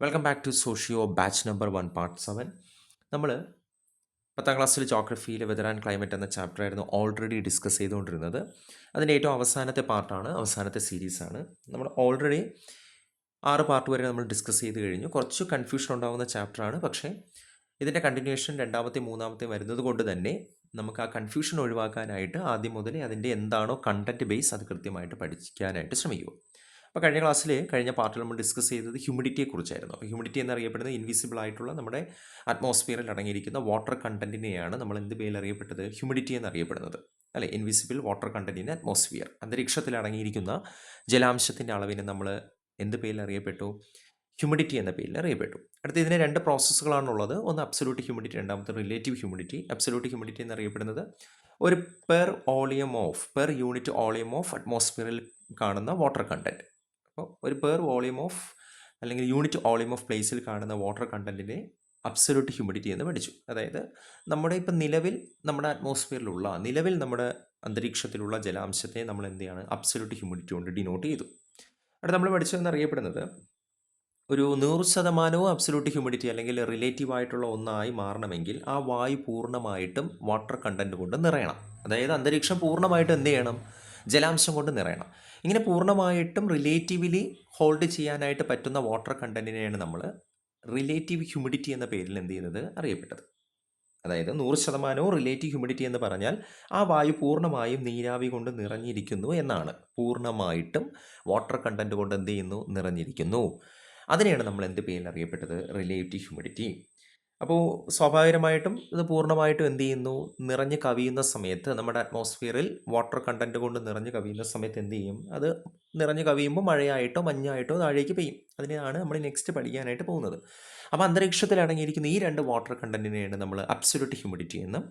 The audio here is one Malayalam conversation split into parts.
Welcome back to socio batch number 1 part 7. നമ്മൾ 10ാം ക്ലാസ്സിൽ ജോഗ്രഫിയിലെ വെതർ ആൻഡ് ക്ലൈമറ്റ് എന്ന ചാപ്റ്റർ ആയിരുന്നു ഓൾറെഡി ഡിസ്കസ് ചെയ്തുകൊണ്ടിരുന്നത്. അതിൻ്റെ ഏറ്റവും അവസാനത്തെ പാർട്ടാണ്, അവസാനത്തെ സീരീസാണ്. നമ്മൾ ഓൾറെഡി 6 പാർട്ട് വരെ നമ്മൾ ഡിസ്കസ് ചെയ്ത് കഴിഞ്ഞു. കുറച്ച് കൺഫ്യൂഷൻ ഉണ്ടാകുന്ന ചാപ്റ്ററാണ്, പക്ഷേ ഇതിൻ്റെ കണ്ടിന്യൂഷൻ രണ്ടാമത്തെ മൂന്നാമത്തെ വരുന്നത് കൊണ്ട് തന്നെ നമുക്ക് ആ കൺഫ്യൂഷൻ ഒഴിവാക്കാനായിട്ട് ആദ്യം മുതലേ അതിൻ്റെ എന്താണോ കണ്ടൻറ്റ് ബേസ് അത് കൃത്യമായിട്ട് പഠിക്കാനായിട്ട് ശ്രമിക്കുക. അപ്പോൾ കഴിഞ്ഞ പാർട്ടിൽ നമ്മൾ ഡിസ്കസ് ചെയ്തത് ഹ്യൂമിഡിറ്റിയെക്കുറിച്ചായിരുന്നു. അപ്പോൾ ഹ്യൂമിഡിറ്റി എന്നറിയപ്പെടുന്നത് ഇൻവിസിബിൾ ആയിട്ടുള്ള നമ്മുടെ അറ്റ്മോസ്ഫിയറിൽ അടങ്ങിയിരിക്കുന്ന വാട്ടർ കണ്ടൻറ്റിനെയാണ് നമ്മൾ എന്ത് പേരിൽ അറിയപ്പെട്ടത്, ഹ്യൂമിഡിറ്റി എന്നറിയപ്പെടുന്നത്, അല്ലേ? Invisible water content in atmosphere, അന്തരീക്ഷത്തിൽ അടങ്ങിയിരിക്കുന്ന ജലാംശത്തിൻ്റെ അളവിനെ നമ്മൾ എന്ത് പേരിൽ അറിയപ്പെട്ടു, ഹ്യൂമിഡിറ്റി എന്ന പേരിൽ അറിയപ്പെട്ടു. അടുത്ത ഇതിന് 2 പ്രോസസ്സുകളാണുള്ളത്. ഒന്ന് അബ്സല്യൂട്ട് ഹ്യൂമിഡിറ്റി, രണ്ടാമത്തെ റിലേറ്റീവ് ഹ്യൂമിഡിറ്റി. അബ്സല്യൂട്ട് ഹ്യൂമിഡിറ്റി എന്നറിയപ്പെടുന്നത് ഒരു പെർ യൂണിറ്റ് വോളിയം ഓഫ് അറ്റ്മോസ്ഫിയറിൽ കാണുന്ന വാട്ടർ കണ്ടൻറ്റ്. അപ്പോൾ ഒരു പെർ വോളിയം ഓഫ് അല്ലെങ്കിൽ യൂണിറ്റ് വോളിയം ഓഫ് പ്ലേസിൽ കാണുന്ന വാട്ടർ കണ്ടൻറ്റിനെ അബ്സല്യൂട്ട് ഹ്യൂമിഡിറ്റി എന്ന് പഠിച്ചു. അതായത് ഇപ്പം നമ്മുടെ അറ്റ്മോസ്ഫിയറിലുള്ള നമ്മുടെ അന്തരീക്ഷത്തിലുള്ള ജലാംശത്തെ നമ്മൾ എന്ത് ചെയ്യാണ്, അബ്സല്യൂട്ട് ഹ്യൂമിഡിറ്റി കൊണ്ട് ഡിനോട്ട് ചെയ്തു. അവിടെ നമ്മൾ പഠിച്ചതെന്നറിയപ്പെടുന്നത് ഒരു 100% അബ്സല്യൂട്ട് ഹ്യൂമിഡിറ്റി അല്ലെങ്കിൽ റിലേറ്റീവ് ആയിട്ടുള്ള ഒന്നായി മാറണമെങ്കിൽ ആ വായു പൂർണ്ണമായിട്ടും വാട്ടർ കണ്ടൻറ്റ് കൊണ്ട് നിറയണം. അതായത് അന്തരീക്ഷം പൂർണ്ണമായിട്ടും എന്ത് ചെയ്യണം, ജലാംശം കൊണ്ട് നിറയണം. ഇങ്ങനെ പൂർണ്ണമായിട്ടും റിലേറ്റീവ്ലി ഹോൾഡ് ചെയ്യാനായിട്ട് പറ്റുന്ന വാട്ടർ കണ്ടൻറ്റിനെയാണ് നമ്മൾ റിലേറ്റീവ് ഹ്യൂമിഡിറ്റി എന്ന പേരിൽ എന്ത് ചെയ്യുന്നത്, അറിയപ്പെട്ടത്. അതായത് 100% റിലേറ്റീവ് ഹ്യൂമിഡിറ്റി എന്ന് പറഞ്ഞാൽ ആ വായു പൂർണ്ണമായും നീരാവി കൊണ്ട് നിറഞ്ഞിരിക്കുന്നു എന്നാണ്. പൂർണ്ണമായിട്ടും വാട്ടർ കണ്ടൻറ്റ് കൊണ്ട് എന്ത് ചെയ്യുന്നു, നിറഞ്ഞിരിക്കുന്നു. അതിനെയാണ് നമ്മൾ എന്ത് പേരിൽ അറിയപ്പെട്ടത്, റിലേറ്റീവ് ഹ്യൂമിഡിറ്റി. അപ്പോൾ സ്വാഭാവികമായിട്ടും ഇത് പൂർണ്ണമായിട്ടും എന്ത് ചെയ്യുന്നു, നിറഞ്ഞ് കവിയുന്ന സമയത്ത് നമ്മുടെ അറ്റ്മോസ്ഫിയറിൽ വാട്ടർ കണ്ടൻറ്റ് കൊണ്ട് നിറഞ്ഞ് കവിയുന്ന സമയത്ത് എന്ത് ചെയ്യും, അത് നിറഞ്ഞ് കവിയുമ്പോൾ മഴയായിട്ടോ മഞ്ഞായിട്ടോ താഴേക്ക് പെയ്യും. അതിനെയാണ് നമ്മൾ നെക്സ്റ്റ് പഠിക്കാനായിട്ട് പോകുന്നത്. അപ്പോൾ അന്തരീക്ഷത്തിൽ അടങ്ങിയിരിക്കുന്ന ഈ 2 വാട്ടർ കണ്ടൻറ്റിനെയാണ് നമ്മൾ അബ്സല്യൂട്ട് ഹ്യൂമിഡിറ്റി എന്നും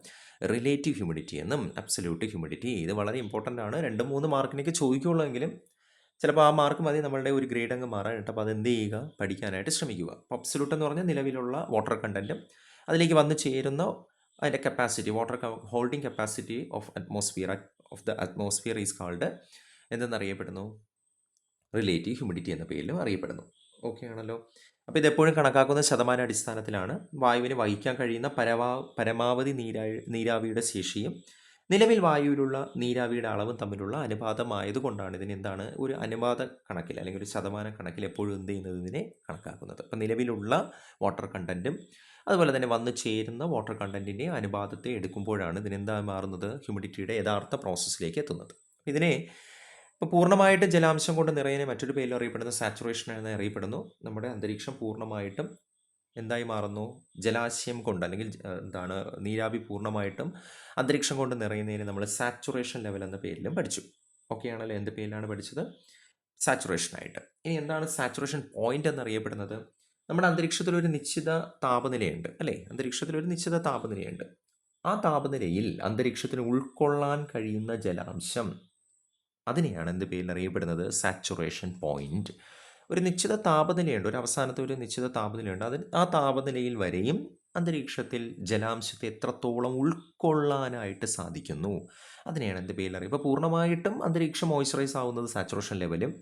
റിലേറ്റീവ് ഹ്യൂമിഡിറ്റി എന്നും. അബ്സല്യൂട്ട് ഹ്യൂമിഡിറ്റി ഇത് വളരെ ഇമ്പോർട്ടൻ്റ് ആണ്. 2-3 മാർക്കിനൊക്കെ ചോദിക്കുകയുള്ളൂ എങ്കിലും ചിലപ്പോൾ ആ മാർക്ക് മതി നമ്മളുടെ ഒരു ഗ്രേഡ് അങ്ങ് മാറാനായിട്ട്. അപ്പോൾ അതെന്ത് ചെയ്യുക, പഠിക്കാനായിട്ട് ശ്രമിക്കുക. അപ്പോൾ അബ്സല്യൂട്ട് എന്ന് പറഞ്ഞാൽ നിലവിലുള്ള വാട്ടർ കണ്ടൻറ്റും അതിലേക്ക് വന്ന് ചേരുന്ന അതിൻ്റെ capacity, water holding capacity of the atmosphere is called എന്തെന്നറിയപ്പെടുന്നു, റിലേറ്റീവ് ഹ്യൂമിഡിറ്റി എന്ന പേരിലും അറിയപ്പെടുന്നു. ഓക്കെ ആണല്ലോ. അപ്പോൾ ഇതെപ്പോഴും കണക്കാക്കുന്ന ശതമാന അടിസ്ഥാനത്തിലാണ്. വായുവിന് വഹിക്കാൻ കഴിയുന്ന പരമാവധി നീരാവിയുടെ ശേഷിയും നിലവിൽ വായുവിലുള്ള നീരാവിയുടെ അളവും തമ്മിലുള്ള അനുപാതമായതുകൊണ്ടാണ് ഇതിനെന്താണ്, ഒരു അനുപാത കണക്കിൽ അല്ലെങ്കിൽ ഒരു ശതമാന കണക്കിൽ എപ്പോഴും എന്ത് ചെയ്യുന്നത്, ഇതിനെ കണക്കാക്കുന്നത്. അപ്പം നിലവിലുള്ള വാട്ടർ കണ്ടൻറ്റും അതുപോലെ തന്നെ വന്നു ചേരുന്ന വാട്ടർ കണ്ടൻറ്റിൻ്റെ അനുപാതത്തെ എടുക്കുമ്പോഴാണ് ഇതിനെന്താ മാറുന്നത്, ഹ്യൂമിഡിറ്റിയുടെ യഥാർത്ഥ പ്രോസസ്സിലേക്ക് എത്തുന്നത്. ഇതിനെ ഇപ്പോൾ പൂർണ്ണമായിട്ട് ജലാംശം കൊണ്ട് നിറയുന്ന മറ്റൊരു പേരിൽ അറിയപ്പെടുന്ന സാച്ചുറേഷൻ എന്ന് അറിയപ്പെടുന്നു. നമ്മുടെ അന്തരീക്ഷം പൂർണ്ണമായിട്ടും എന്തായി മാറുന്നു, ജലാശയം കൊണ്ട് അല്ലെങ്കിൽ നീരാവി പൂർണ്ണമായിട്ടും അന്തരീക്ഷം കൊണ്ട് നിറയുന്നതിന് നമ്മൾ സാച്ചുറേഷൻ ലെവൽ എന്ന പേരിലും പഠിച്ചു. ഓക്കെ ആണല്ലോ. എന്ത് പേരിലാണ് പഠിച്ചത്, സാച്ചുറേഷനായിട്ട്. ഇനി എന്താണ് സാച്ചുറേഷൻ പോയിന്റ് എന്നറിയപ്പെടുന്നത്, നമ്മുടെ അന്തരീക്ഷത്തിൽ ഒരു നിശ്ചിത താപനിലയുണ്ട്, അല്ലേ? അന്തരീക്ഷത്തിൽ ഒരു നിശ്ചിത താപനിലയുണ്ട്. ആ താപനിലയിൽ അന്തരീക്ഷത്തിന് ഉൾക്കൊള്ളാൻ കഴിയുന്ന ജലാംശം, അതിനെയാണ് എന്ത് പേരിൽ അറിയപ്പെടുന്നത്, സാച്ചുറേഷൻ പോയിന്റ്. ഒരു നിശ്ചിത താപനിലയുണ്ട്, ഒരു അവസാനത്തെ ഒരു നിശ്ചിത താപനിലയുണ്ട്. ആ താപനിലയിൽ വരെയും അന്തരീക്ഷത്തിൽ ജലാംശത്തെ എത്രത്തോളം ഉൾക്കൊള്ളാനായിട്ട് സാധിക്കുന്നു, അതിനെയാണ് എന്ത് പേരിൽ അറിയുക. ഇപ്പോൾ പൂർണ്ണമായിട്ടും അന്തരീക്ഷം മോയ്സ്ചറൈസ് ആവുന്നത് സാച്ചുറേഷൻ ലെവലും,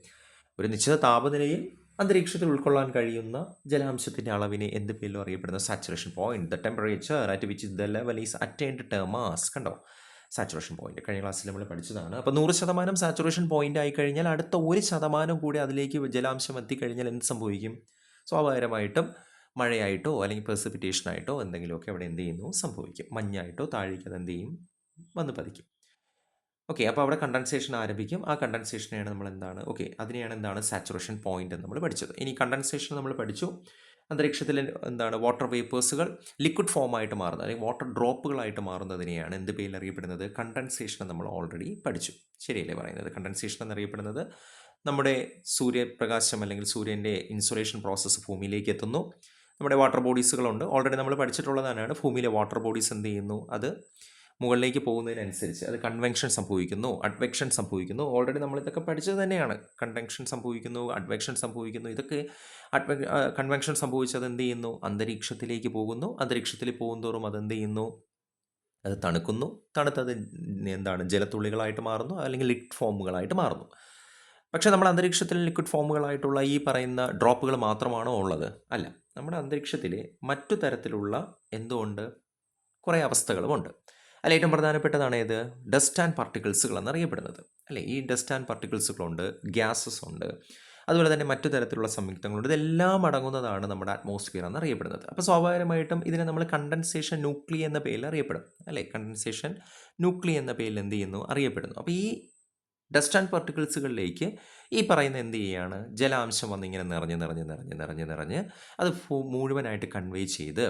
ഒരു നിശ്ചിത താപനിലയിൽ അന്തരീക്ഷത്തിൽ ഉൾക്കൊള്ളാൻ കഴിയുന്ന ജലാംശത്തിൻ്റെ അളവിനെ എന്ത് പേരിലും അറിയപ്പെടുന്ന saturation point. The temperature at which the level is attained term as, കണ്ടോ, സാച്ചുറേഷൻ പോയിന്റ് കഴിഞ്ഞ ക്ലാസ്സിൽ നമ്മൾ പഠിച്ചതാണ്. അപ്പോൾ 100% സാച്ചുറേഷൻ പോയിന്റ് ആയിക്കഴിഞ്ഞാൽ അടുത്ത 1% കൂടി അതിലേക്ക് ജലാംശം എത്തിക്കഴിഞ്ഞാൽ എന്ത് സംഭവിക്കും, സ്വാഭാവികമായിട്ടും മഴയായിട്ടോ അല്ലെങ്കിൽ പ്രസിപ്പിറ്റേഷനായിട്ടോ എന്തെങ്കിലുമൊക്കെ അവിടെ എന്ത് ചെയ്യുന്നു, സംഭവിക്കും. മഞ്ഞായിട്ടോ താഴേക്ക് അത് എന്ത് ചെയ്യും, വന്ന് പതിക്കും. ഓക്കെ, അപ്പോൾ അവിടെ കണ്ടൻസേഷൻ ആരംഭിക്കും. ആ കണ്ടൻസേഷനെയാണ് നമ്മൾ അതിനെയാണ് സാച്ചുറേഷൻ പോയിന്റ് എന്ന് നമ്മൾ പഠിച്ചത്. ഇനി കണ്ടൻസേഷൻ നമ്മൾ പഠിച്ചു, അന്തരീക്ഷത്തിൽ വാട്ടർ വേപ്പേഴ്സുകൾ ലിക്വിഡ് ഫോമായിട്ട് മാറുന്നത് അല്ലെങ്കിൽ വാട്ടർ ഡ്രോപ്പുകളായിട്ട് മാറുന്നതിനെയാണ് എന്ത് പേരിൽ അറിയപ്പെടുന്നത്, കണ്ടൻസേഷൻ നമ്മൾ ഓൾറെഡി പഠിച്ചു. ശരിയല്ലേ പറയുന്നത്? കണ്ടൻസേഷൻ എന്നറിയപ്പെടുന്നത് നമ്മുടെ സൂര്യപ്രകാശം അല്ലെങ്കിൽ സൂര്യൻ്റെ ഇൻസുലേഷൻ പ്രോസസ്സ് ഭൂമിയിലേക്ക് എത്തുന്നു. നമ്മുടെ വാട്ടർ ബോഡീസുകളുണ്ട്, ഓൾറെഡി നമ്മൾ പഠിച്ചിട്ടുള്ളതാണ്. ഭൂമിയിലെ വാട്ടർ ബോഡീസ് എന്ത് ചെയ്യുന്നു, അത് മുകളിലേക്ക് പോകുന്നതിനനുസരിച്ച് അത് കൺവെൻഷൻ സംഭവിക്കുന്നു, അഡ്വെക്ഷൻ സംഭവിക്കുന്നു. ഓൾറെഡി നമ്മളിതൊക്കെ പഠിച്ചത് തന്നെയാണ്. കൺവെൻഷൻ സംഭവിക്കുന്നു, അഡ്വെക്ഷൻ സംഭവിക്കുന്നു. ഇതൊക്കെ കൺവെൻഷൻ സംഭവിച്ചത് എന്ത് ചെയ്യുന്നു, അന്തരീക്ഷത്തിലേക്ക് പോകുന്നു. അന്തരീക്ഷത്തിൽ പോകുന്തോറും അതെന്ത് ചെയ്യുന്നു, അത് തണുക്കുന്നു. തണുത്തത് ജലത്തുള്ളികളായിട്ട് മാറുന്നു അല്ലെങ്കിൽ ലിക്വിഡ് ഫോമുകളായിട്ട് മാറുന്നു. പക്ഷേ നമ്മുടെ അന്തരീക്ഷത്തിൽ ലിക്വിഡ് ഫോമുകളായിട്ടുള്ള ഈ പറയുന്ന ഡ്രോപ്പുകൾ മാത്രമാണോ ഉള്ളത്? അല്ല. നമ്മുടെ അന്തരീക്ഷത്തിൽ മറ്റു തരത്തിലുള്ള എന്തുകൊണ്ട് കുറേ അവസ്ഥകളുമുണ്ട്. അതിൽ ഏറ്റവും പ്രധാനപ്പെട്ടതാണ് ഏത്? ഡസ്റ്റ് ആൻഡ് പാർട്ടിക്കിൾസുകൾ എന്നറിയപ്പെടുന്നത്. അല്ലേ? ഈ ഡസ്റ്റ് ആൻഡ് പാർട്ടിക്കിൾസുകളുണ്ട്, ഗ്യാസസ് ഉണ്ട്, അതുപോലെ തന്നെ മറ്റു തരത്തിലുള്ള സംയുക്തങ്ങളുണ്ട്. ഇതെല്ലാം അടങ്ങുന്നതാണ് നമ്മുടെ അറ്റ്മോസ്ഫിയർ എന്നറിയപ്പെടുന്നത്. അപ്പോൾ സ്വാഭാവികമായിട്ടും ഇതിനെ നമ്മൾ കണ്ടൻസേഷൻ ന്യൂക്ലി എന്ന പേരിൽ അറിയപ്പെടും. അല്ലേ? കണ്ടൻസേഷൻ ന്യൂക്ലി എന്ന പേരിൽ എന്ത് ചെയ്യുന്നു? അറിയപ്പെടുന്നു. അപ്പോൾ ഈ ഡസ്റ്റ് ആൻഡ് പാർട്ടിക്കിൾസുകളിലേക്ക് ഈ പറയുന്ന എന്ത് ചെയ്യുകയാണ്? ജലാംശം വന്നിങ്ങനെ നിറഞ്ഞ് അത് മുഴുവനായിട്ട് കൺവേ ചെയ്ത്,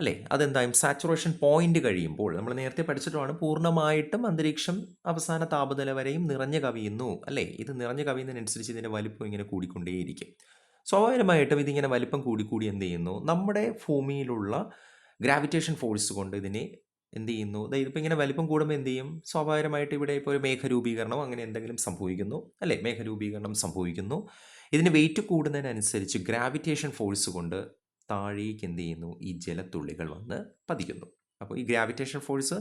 അല്ലേ, അതെന്തായും സാച്ചുറേഷൻ പോയിന്റ് കഴിയുമ്പോൾ നമ്മൾ നേരത്തെ പഠിച്ചിട്ടുമാണ് പൂർണ്ണമായിട്ടും അന്തരീക്ഷം അവസാന താപനില വരെയും നിറഞ്ഞു കവിയുന്നു. അല്ലേ, ഇത് നിറഞ്ഞു കവിയുന്നതിനനുസരിച്ച് ഇതിൻ്റെ വലിപ്പം ഇങ്ങനെ കൂടിക്കൊണ്ടേയിരിക്കും. സ്വാഭാവികമായിട്ടും ഇതിങ്ങനെ വലിപ്പം കൂടി എന്ത് ചെയ്യുന്നു? നമ്മുടെ ഭൂമിയിലുള്ള ഗ്രാവിറ്റേഷൻ ഫോഴ്സ് കൊണ്ട് ഇതിനെ എന്ത് ചെയ്യുന്നു? ഇതിപ്പോൾ ഇങ്ങനെ വലിപ്പം കൂടുമ്പോൾ എന്ത് ചെയ്യും? സ്വാഭാവികമായിട്ട് ഇവിടെ ഇപ്പോൾ ഒരു മേഘരൂപീകരണം അങ്ങനെ എന്തെങ്കിലും സംഭവിക്കുന്നു. അല്ലേ, മേഘരൂപീകരണം സംഭവിക്കുന്നു. ഇതിന് വെയിറ്റ് കൂടുന്നതിനനുസരിച്ച് ഗ്രാവിറ്റേഷൻ ഫോഴ്സ് കൊണ്ട് താഴേക്ക് എന്ത് ചെയ്യുന്നു? ഈ ജലത്തുള്ളികൾ വന്ന് പതിക്കുന്നു. അപ്പോൾ ഈ ഗ്രാവിറ്റേഷൻ ഫോഴ്സ്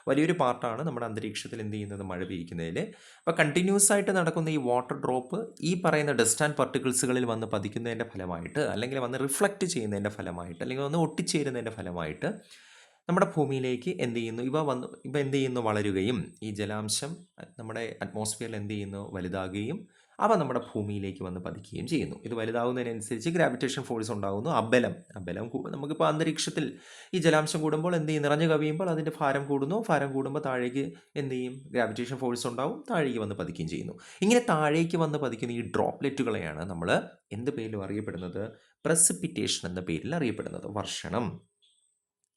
വലിയൊരു പാർട്ടാണ് നമ്മുടെ അന്തരീക്ഷത്തിൽ എന്ത് ചെയ്യുന്നത്? മഴ പെയ്യിക്കുന്നതിൽ. അപ്പോൾ കണ്ടിന്യൂസ് ആയിട്ട് നടക്കുന്ന ഈ വാട്ടർ ഡ്രോപ്പ് ഈ പറയുന്ന ഡസ്റ്റ് ആൻഡ് പാർട്ടിക്കിൾസുകളിൽ വന്ന് പതിക്കുന്നതിൻ്റെ ഫലമായിട്ട്, അല്ലെങ്കിൽ വന്ന് റിഫ്ലക്റ്റ് ചെയ്യുന്നതിൻ്റെ ഫലമായിട്ട്, അല്ലെങ്കിൽ വന്ന് ഒട്ടിച്ചേരുന്നതിൻ്റെ ഫലമായിട്ട് നമ്മുടെ ഭൂമിയിലേക്ക് എന്ത് ചെയ്യുന്നു? ഇവ എന്ത് ചെയ്യുന്നു? വളരുകയും ഈ ജലാംശം നമ്മുടെ അറ്റ്മോസ്ഫിയറിൽ എന്ത് ചെയ്യുന്നു? വലുതാകുകയും അവ നമ്മുടെ ഭൂമിയിലേക്ക് വന്ന് പതിക്കുകയും ചെയ്യുന്നു. ഇത് വലുതാകുന്നതിനനുസരിച്ച് ഗ്രാവിറ്റേഷൻ ഫോഴ്സ് ഉണ്ടാകുന്നു. അബലം നമുക്കിപ്പോൾ അന്തരീക്ഷത്തിൽ ഈ ജലാംശം കൂടുമ്പോൾ എന്ത് ചെയ്യും? നിറഞ്ഞു കവിയുമ്പോൾ അതിൻ്റെ ഭാരം കൂടുന്നു. ഭാരം കൂടുമ്പോൾ താഴേക്ക് എന്ത് ചെയ്യും? ഗ്രാവിറ്റേഷൻ ഫോഴ്സ് ഉണ്ടാവും, താഴേക്ക് വന്ന് പതിക്കുകയും ചെയ്യുന്നു. ഇങ്ങനെ താഴേക്ക് വന്ന് പതിക്കുന്ന ഈ ഡ്രോപ്ലെറ്റുകളെയാണ് നമ്മൾ എന്ത് പേരിലും അറിയപ്പെടുന്നത്? പ്രസിപ്പിറ്റേഷൻ എന്ന പേരിൽ അറിയപ്പെടുന്നത്. വർഷണം,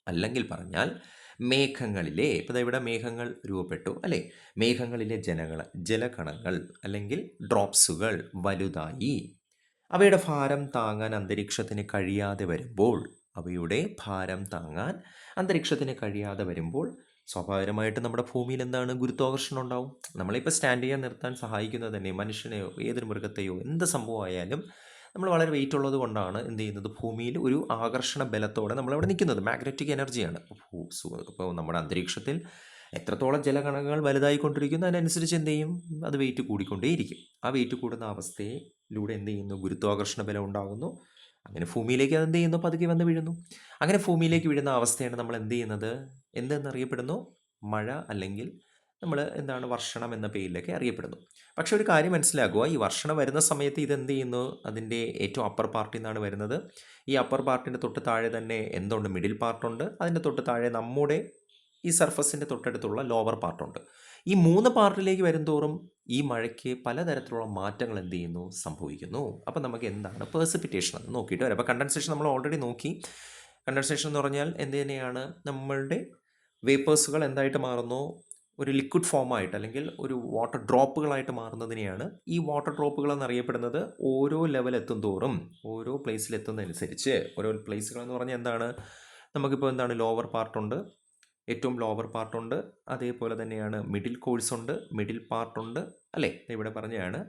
അല്ലെങ്കിൽ പറഞ്ഞാൽ മേഘങ്ങളിലെ, ഇപ്പോൾ ഇവിടെ മേഘങ്ങൾ രൂപപ്പെട്ടു, അല്ലേ, മേഘങ്ങളിലെ ജലകണങ്ങൾ അല്ലെങ്കിൽ ഡ്രോപ്സുകൾ വലുതായി അവയുടെ ഭാരം താങ്ങാൻ അന്തരീക്ഷത്തിന് കഴിയാതെ വരുമ്പോൾ സ്വാഭാവികമായിട്ടും നമ്മുടെ ഭൂമിയിൽ എന്താണ്? ഗുരുത്വാകർഷണം ഉണ്ടാവും. നമ്മളിപ്പോൾ സ്റ്റാൻഡ് ചെയ്യാൻ നിർത്താൻ സഹായിക്കുന്നത് തന്നെ മനുഷ്യനെയോ ഏതൊരു മൃഗത്തെയോ എന്ത് സംഭവമായാലും നമ്മൾ വളരെ വെയിറ്റ് ഉള്ളത് കൊണ്ടാണ് എന്ത് ചെയ്യുന്നത്? ഭൂമിയിൽ ഒരു ആകർഷണ ബലത്തോടെ നമ്മളവിടെ നിൽക്കുന്നത്. മാഗ്നറ്റിക് എനർജിയാണ്. ഇപ്പോൾ നമ്മുടെ അന്തരീക്ഷത്തിൽ എത്രത്തോളം ജലകണങ്ങൾ വലുതായിക്കൊണ്ടിരിക്കുന്നു അതിനനുസരിച്ച് എന്ത് ചെയ്യും? അത് വെയിറ്റ് കൂടിക്കൊണ്ടേയിരിക്കും. ആ വെയിറ്റ് കൂടുന്ന അവസ്ഥയിലൂടെ എന്ത് ചെയ്യുന്നു? ഗുരുത്വാകർഷണ ബലം ഉണ്ടാകുന്നു. അങ്ങനെ ഭൂമിയിലേക്ക് അത് എന്ത് ചെയ്യുന്നു? പതുക്കെ വന്ന് വീഴുന്നു. അങ്ങനെ ഭൂമിയിലേക്ക് വീഴുന്ന അവസ്ഥയാണ് നമ്മൾ എന്ത് ചെയ്യുന്നത്? എന്തെന്നറിയപ്പെടുന്നു? മഴ, അല്ലെങ്കിൽ നമ്മൾ എന്താണ്? വർഷണം എന്ന പേരിലൊക്കെ അറിയപ്പെടുന്നു. പക്ഷെ ഒരു കാര്യം മനസ്സിലാക്കുക, ഈ വർഷണം വരുന്ന സമയത്ത് ഇതെന്ത് ചെയ്യുന്നു? അതിൻ്റെ ഏറ്റവും അപ്പർ പാർട്ടിൽ നിന്നാണ് വരുന്നത്. ഈ അപ്പർ പാർട്ടിൻ്റെ തൊട്ട് താഴെ തന്നെ എന്തുണ്ട്? മിഡിൽ പാർട്ടുണ്ട്. അതിൻ്റെ തൊട്ട് താഴെ നമ്മുടെ ഈ സർഫസിൻ്റെ തൊട്ടടുത്തുള്ള ലോവർ പാർട്ടുണ്ട്. ഈ 3 പാർട്ടിലേക്ക് വരുംതോറും ഈ മഴയ്ക്ക് പലതരത്തിലുള്ള മാറ്റങ്ങൾ എന്ത് ചെയ്യുന്നു? സംഭവിക്കുന്നു. അപ്പം നമുക്ക് എന്താണ് പ്രസിപ്പിറ്റേഷൻ എന്ന് നോക്കിയിട്ട് വരാം. അപ്പോൾ കണ്ടൻസേഷൻ നമ്മൾ ഓൾറെഡി നോക്കി. കണ്ടൻസേഷൻ എന്ന് പറഞ്ഞാൽ എന്ത് തന്നെയാണ്? നമ്മളുടെ വേപ്പേഴ്സുകൾ എന്തായിട്ട് മാറുന്നു? ഒരു ലിക്വിഡ് ഫോമായിട്ട്, അല്ലെങ്കിൽ ഒരു വാട്ടർ ഡ്രോപ്പുകളായിട്ട് മാറുന്നതിനെയാണ് ഈ വാട്ടർ ഡ്രോപ്പുകൾ എന്നറിയപ്പെടുന്നത്. ഓരോ ലെവൽ എത്തും തോറും, ഓരോ പ്ലേസിലെത്തുന്നതനുസരിച്ച്, ഓരോ പ്ലേസുകൾ എന്ന് പറഞ്ഞാൽ എന്താണ്? നമുക്കിപ്പോൾ എന്താണ്? ലോവർ പാർട്ടുണ്ട്, ഏറ്റവും ലോവർ പാർട്ടുണ്ട്, അതേപോലെ തന്നെയാണ് മിഡിൽ കോഴ്സ് ഉണ്ട്, മിഡിൽ പാർട്ടുണ്ട്, അല്ലേ, ഇവിടെ പറഞ്ഞതാണ്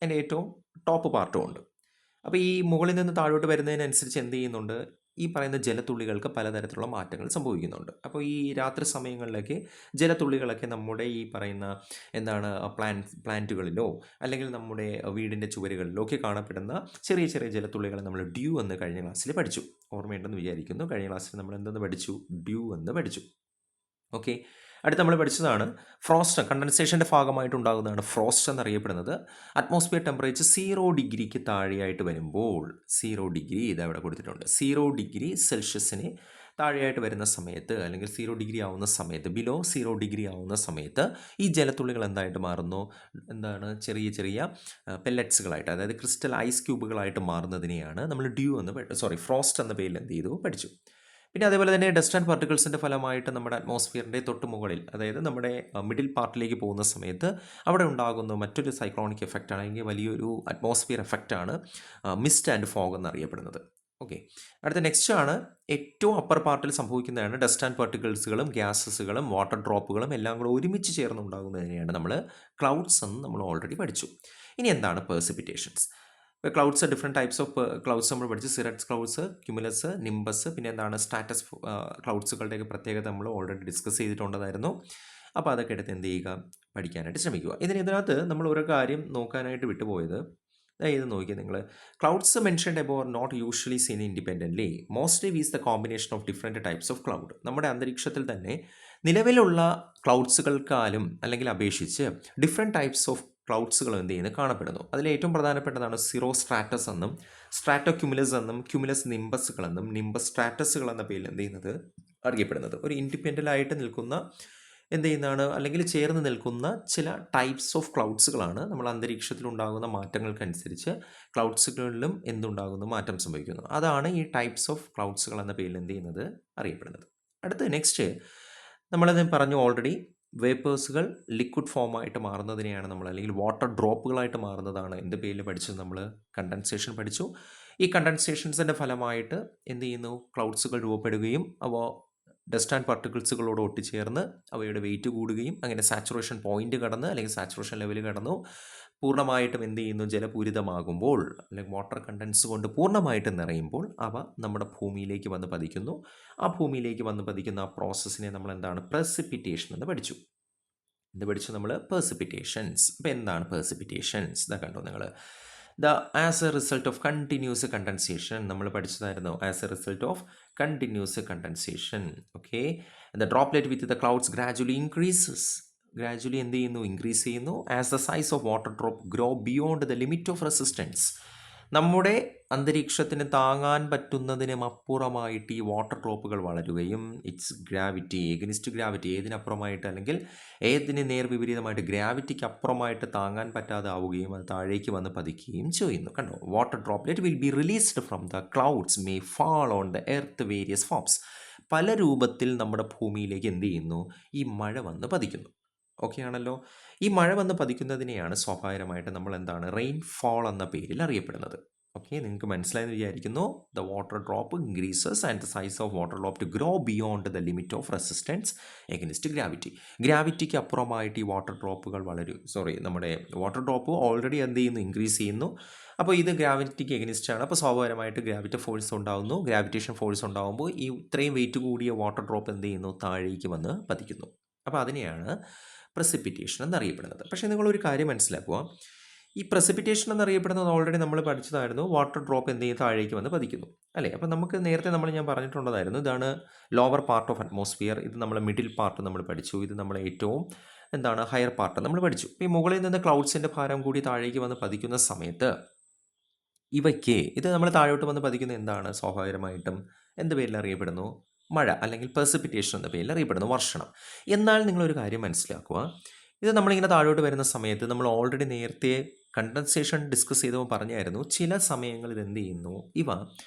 അതിൻ്റെ ഏറ്റവും ടോപ്പ് പാർട്ടും ഉണ്ട്. അപ്പോൾ ഈ മുകളിൽ നിന്ന് താഴോട്ട് വരുന്നതിനനുസരിച്ച് എന്ത് ചെയ്യുന്നുണ്ട്? ഈ പറയുന്ന ജലത്തുള്ളികൾക്ക് പലതരത്തിലുള്ള മാറ്റങ്ങൾ സംഭവിക്കുന്നുണ്ട്. അപ്പോൾ ഈ രാത്രി സമയങ്ങളിലൊക്കെ ജലത്തുള്ളികളൊക്കെ നമ്മുടെ ഈ പറയുന്ന എന്താണ്? പ്ലാന്റുകളിലോ അല്ലെങ്കിൽ നമ്മുടെ വീടിൻ്റെ ചുവരുകളിലോ ഒക്കെ കാണപ്പെടുന്ന ചെറിയ ചെറിയ ജലത്തുള്ളികളെ നമ്മൾ ഡ്യൂ എന്ന് കഴിഞ്ഞ ക്ലാസ്സിൽ പഠിച്ചു. ഓർമ്മയുണ്ടെന്ന് വിചാരിക്കുന്നു. കഴിഞ്ഞ ക്ലാസ്സിൽ നമ്മൾ എന്തെന്ന് പഠിച്ചു? ഡ്യൂ എന്ന് പഠിച്ചു. ഓക്കെ, അടുത്ത് നമ്മൾ പഠിച്ചതാണ് ഫ്രോസ്റ്റ്. കണ്ടൻസേഷൻ്റെ ഭാഗമായിട്ടുണ്ടാകുന്നതാണ് ഫ്രോസ്റ്റ് എന്നറിയപ്പെടുന്നത്. അറ്റ്മോസ്ഫിയർ ടെമ്പറേച്ചർ 0 ഡിഗ്രിക്ക് താഴെയായിട്ട് വരുമ്പോൾ, 0 ഡിഗ്രി ഇതവിടെ കൊടുത്തിട്ടുണ്ട്, 0 ഡിഗ്രി സെൽഷ്യസിന് താഴെയായിട്ട് വരുന്ന സമയത്ത്, അല്ലെങ്കിൽ 0 ഡിഗ്രി ആവുന്ന സമയത്ത്, ബിലോ 0 ഡിഗ്രി ആവുന്ന സമയത്ത് ഈ ജലത്തുള്ളികൾ എന്തായിട്ട് മാറുന്നു? എന്താണ്? ചെറിയ ചെറിയ പെല്ലറ്റ്സുകളായിട്ട്, അതായത് ക്രിസ്റ്റൽ ഐസ് ക്യൂബുകളായിട്ട് മാറുന്നതിനെയാണ് നമ്മൾ ഫ്രോസ്റ്റ് എന്ന പേരിൽ എന്ത് ചെയ്തു? പഠിച്ചു. പിന്നെ അതേപോലെ തന്നെ ഡസ്റ്റ് ആൻഡ് പാർട്ടിക്കിൾസിൻ്റെ ഫലമായിട്ട് നമ്മുടെ അറ്റ്മോസ്ഫിയറിൻ്റെ തൊട്ട് മുകളിൽ, അതായത് നമ്മുടെ മിഡിൽ പാർട്ടിലേക്ക് പോകുന്ന സമയത്ത് അവിടെ ഉണ്ടാകുന്ന മറ്റൊരു സൈക്ലോണിക് എഫക്റ്റ് ആണെങ്കിൽ വലിയൊരു അറ്റ്മോസ്ഫിയർ എഫക്റ്റാണ് മിസ്റ്റ് ആൻഡ് ഫോഗ് എന്നറിയപ്പെടുന്നത്. ഓക്കെ, അടുത്ത നെക്സ്റ്റ് ആണ് ഏറ്റവും അപ്പർ പാർട്ടിൽ സംഭവിക്കുന്നതാണ് ഡസ്റ്റ് ആൻഡ് പാർട്ടിക്കിൾസുകളും ഗ്യാസസുകളും വാട്ടർ ഡ്രോപ്പുകളും എല്ലാം കൂടെ ഒരുമിച്ച് ചേർന്നുണ്ടാകുന്നതിനെയാണ് നമ്മൾ ക്ലൗഡ്സ് എന്ന് നമ്മൾ ഓൾറെഡി പഠിച്ചു. ഇനി എന്താണ് പെർസിപ്പിറ്റേഷൻസ്? ഇപ്പോൾ clouds, different types of clouds നമ്മൾ പഠിച്ചു. സിറസ് ക്ലൗഡ്സ്, ക്യുമുലസ്, നിംബസ്, പിന്നെ എന്താണ് സ്ട്രാറ്റസ് ക്ലൗഡ്സുകളുടെയൊക്കെ പ്രത്യേകത നമ്മൾ ഓൾറെഡി ഡിസ്കസ് ചെയ്തിട്ടുണ്ടായിരുന്നു. അപ്പോൾ അതൊക്കെ എടുത്ത് എന്ത് ചെയ്യുക? പഠിക്കാനായിട്ട് ശ്രമിക്കുക. ഇതിനകത്ത് നമ്മൾ ഒരു കാര്യം നോക്കാനായിട്ട് വിട്ടുപോയത്, ഇത് നോക്കിയാൽ നിങ്ങൾ, clouds mentioned above are not usually seen independently. Mostly is the combination of different types of cloud. നമ്മുടെ അന്തരീക്ഷത്തിൽ തന്നെ നിലവിലുള്ള ക്ലൗഡ്സുകൾക്കാലും അല്ലെങ്കിൽ അപേക്ഷിച്ച് ഡിഫറെൻറ്റ് ടൈപ്സ് ഓഫ് ക്ലൗഡ്സുകൾ എന്ത് ചെയ്യുന്നത് കാണപ്പെടുന്നു. അതിൽ ഏറ്റവും പ്രധാനപ്പെട്ടതാണ് സിറോ സ്ട്രാറ്റസ് എന്നും സ്ട്രാറ്റോ ക്യുമുലസ് എന്നും ക്യുമുലസ് നിംബസുകൾ എന്നും നിംബസ് സ്ട്രാറ്റസുകൾ എന്ന പേരിൽ എന്ത് ചെയ്യുന്നത് അറിയപ്പെടുന്നത്. ഒരു ഇൻഡിപെൻഡൻ്റ് ആയിട്ട് നിൽക്കുന്ന എന്ത് ചെയ്യുന്നതാണ്, അല്ലെങ്കിൽ ചേർന്ന് നിൽക്കുന്ന ചില ടൈപ്സ് ഓഫ് ക്ലൗഡ്സുകളാണ്. നമ്മൾ അന്തരീക്ഷത്തിലുണ്ടാകുന്ന മാറ്റങ്ങൾക്കനുസരിച്ച് ക്ലൗഡ്സുകളിലും എന്തുണ്ടാകുന്നു, മാറ്റം സംഭവിക്കുന്നു. അതാണ് ഈ ടൈപ്സ് ഓഫ് ക്ലൗഡ്സുകൾ എന്ന പേരിൽ എന്ത് ചെയ്യുന്നത് അറിയപ്പെടുന്നത്. അടുത്ത് നെക്സ്റ്റ് നമ്മളത് പറഞ്ഞു ഓൾറെഡി, വേപ്പേഴ്സുകൾ ലിക്വിഡ് ഫോമായിട്ട് മാറുന്നതിനെയാണ് നമ്മൾ, അല്ലെങ്കിൽ വാട്ടർ ഡ്രോപ്പുകളായിട്ട് മാറുന്നതാണ് എന്ത് പേരിൽ പഠിച്ചത്, നമ്മൾ കണ്ടൻസേഷൻ പഠിച്ചു. ഈ കണ്ടൻസേഷൻസിൻ്റെ ഫലമായിട്ട് എന്ത് ചെയ്യുന്നു, ക്ലൗഡ്സുകൾ രൂപപ്പെടുകയും അവ ഡസ്റ്റ് ആൻഡ് പാർട്ടിക്കിൾസുകളോട് ഒട്ടിച്ചേർന്ന് അവയുടെ വെയിറ്റ് കൂടുകയും അങ്ങനെ സാച്ചുറേഷൻ പോയിന്റ് കടന്ന് അല്ലെങ്കിൽ സാച്ചുറേഷൻ ലെവൽ കടന്നു പൂർണ്ണമായിട്ടും എന്ത് ചെയ്യുന്നു, ജലപൂരിതമാകുമ്പോൾ അല്ലെങ്കിൽ വാട്ടർ കണ്ടൻസ് കൊണ്ട് പൂർണ്ണമായിട്ട് നിറയുമ്പോൾ അവ നമ്മുടെ ഭൂമിയിലേക്ക് വന്ന് പതിക്കുന്നു. ആ ഭൂമിയിലേക്ക് വന്ന് പതിക്കുന്ന ആ പ്രോസസ്സിനെ നമ്മൾ എന്താണ്, പെർസിപ്പിറ്റേഷൻ എന്ന് പഠിച്ചു. എന്ത് പഠിച്ചു നമ്മൾ, പെർസിപ്പിറ്റേഷൻസ്. അപ്പോൾ എന്താണ് പെർസിപ്പിറ്റേഷൻസ്, ഇതാ കണ്ടോ നിങ്ങൾ, as a result of continuous condensation നമ്മൾ പഠിച്ചതായിരുന്നു. As a result of continuous condensation, okay, the droplet with the clouds gradually increases, gradually എന്ത് ചെയ്യുന്നു, ഇൻക്രീസ് ചെയ്യുന്നു. As the size of water drop grow beyond the limit of resistance, നമ്മുടെ അന്തരീക്ഷത്തിന് താങ്ങാൻ പറ്റുന്നതിനും അപ്പുറമായിട്ട് ഈ വാട്ടർ ഡ്രോപ്പുകൾ വളരുകയും ഇറ്റ്സ് ഗ്രാവിറ്റി എഗനിസ്റ്റ് ഗ്രാവിറ്റി, ഏതിനപ്പുറമായിട്ട് അല്ലെങ്കിൽ ഏതിന് നേർവിപരീതമായിട്ട് ഗ്രാവിറ്റിക്ക് അപ്പുറമായിട്ട് താങ്ങാൻ പറ്റാതെ ആവുകയും അത് താഴേക്ക് വന്ന് പതിക്കുകയും ചെയ്യുന്നു. കണ്ടോ, water droplet will be released from the clouds may fall on the earth various forms. പല രൂപത്തിൽ നമ്മുടെ ഭൂമിയിലേക്ക് എന്ത് ചെയ്യുന്നു, ഈ മഴ വന്ന് പതിക്കുന്നു. ഓക്കെ ആണല്ലോ. ഈ മഴ വന്ന് പതിക്കുന്നതിനെയാണ് സ്വാഭാവികമായിട്ട് നമ്മൾ എന്താണ്, റെയിൻഫോൾ എന്ന പേരിൽ അറിയപ്പെടുന്നത്. ഓക്കെ, നിങ്ങൾക്ക് മനസ്സിലായെന്ന് വിചാരിക്കുന്നു. The water drop increases and the size of water drop to grow beyond the limit of resistance against gravity. ഗ്രാവിറ്റിക്ക് അപ്പുറമായിട്ട് ഈ വാട്ടർ ഡ്രോപ്പുകൾ നമ്മുടെ വാട്ടർ ഡ്രോപ്പ് ഓൾറെഡി എന്ത് ചെയ്യുന്നു, ഇൻക്രീസ് ചെയ്യുന്നു. അപ്പോൾ ഇത് ഗ്രാവിറ്റിക്ക് എഗനിസ്റ്റ് ആണ്. അപ്പോൾ സ്വാഭാവികമായിട്ട് ഗ്രാവിറ്റി ഫോഴ്സ് ഉണ്ടാകുന്നു. ഗ്രാവിറ്റേഷൻ ഫോഴ്സ് ഉണ്ടാകുമ്പോൾ ഈ ഇത്രയും വെയിറ്റ് കൂടിയ വാട്ടർ ഡ്രോപ്പ് എന്ത് ചെയ്യുന്നു, താഴേക്ക് വന്ന് പതിക്കുന്നു. അപ്പോൾ അതിനെയാണ് പ്രസിപ്പിറ്റേഷൻ എന്നറിയപ്പെടുന്നത്. പക്ഷേ നിങ്ങളൊരു കാര്യം മനസ്സിലാക്കുക, ഈ പ്രസിപ്പിറ്റേഷൻ എന്നറിയപ്പെടുന്നത് ഓൾറെഡി നമ്മൾ പഠിച്ചതായിരുന്നു. വാട്ടർ ഡ്രോപ്പ് എന്ത് ചെയ്യും, താഴേക്ക് വന്ന് പതിക്കുന്നു അല്ലേ. അപ്പോൾ നമുക്ക് നേരത്തെ ഞാൻ പറഞ്ഞിട്ടുള്ളതായിരുന്നു, ഇതാണ് ലോവർ പാർട്ട് ഓഫ് അറ്റ്മോസ്ഫിയർ, ഇത് നമ്മൾ മിഡിൽ പാർട്ട് നമ്മൾ പഠിച്ചു, ഇത് നമ്മൾ ഏറ്റവും എന്താണ് ഹയർ പാർട്ട് നമ്മൾ പഠിച്ചു. ഈ മുകളിൽ നിന്ന് ക്ലൗഡ്സിൻ്റെ ഭാരം കൂടി താഴേക്ക് വന്ന് പതിക്കുന്ന സമയത്ത് ഇവയ്ക്ക് ഇത് നമ്മൾ താഴോട്ട് വന്ന് പതിക്കുന്ന എന്താണ്, സ്വാഭാവികമായിട്ടും എന്ത് പേരിൽ അറിയപ്പെടുന്നു, മഴ അല്ലെങ്കിൽ പെർസിപ്പിറ്റേഷൻ എന്ന പേരിൽ അറിയപ്പെടുന്നു, വർഷണം. എന്നാൽ നിങ്ങളൊരു കാര്യം മനസ്സിലാക്കുക, ഇത് നമ്മളിങ്ങനെ താഴോട്ട് വരുന്ന സമയത്ത് നമ്മൾ ഓൾറെഡി നേരത്തെ കണ്ടൻസേഷൻ ഡിസ്കസ് ചെയ്തപ്പോൾ പറഞ്ഞായിരുന്നു, ചില സമയങ്ങളിൽ എന്ത് ചെയ്യുന്നു, ഇവ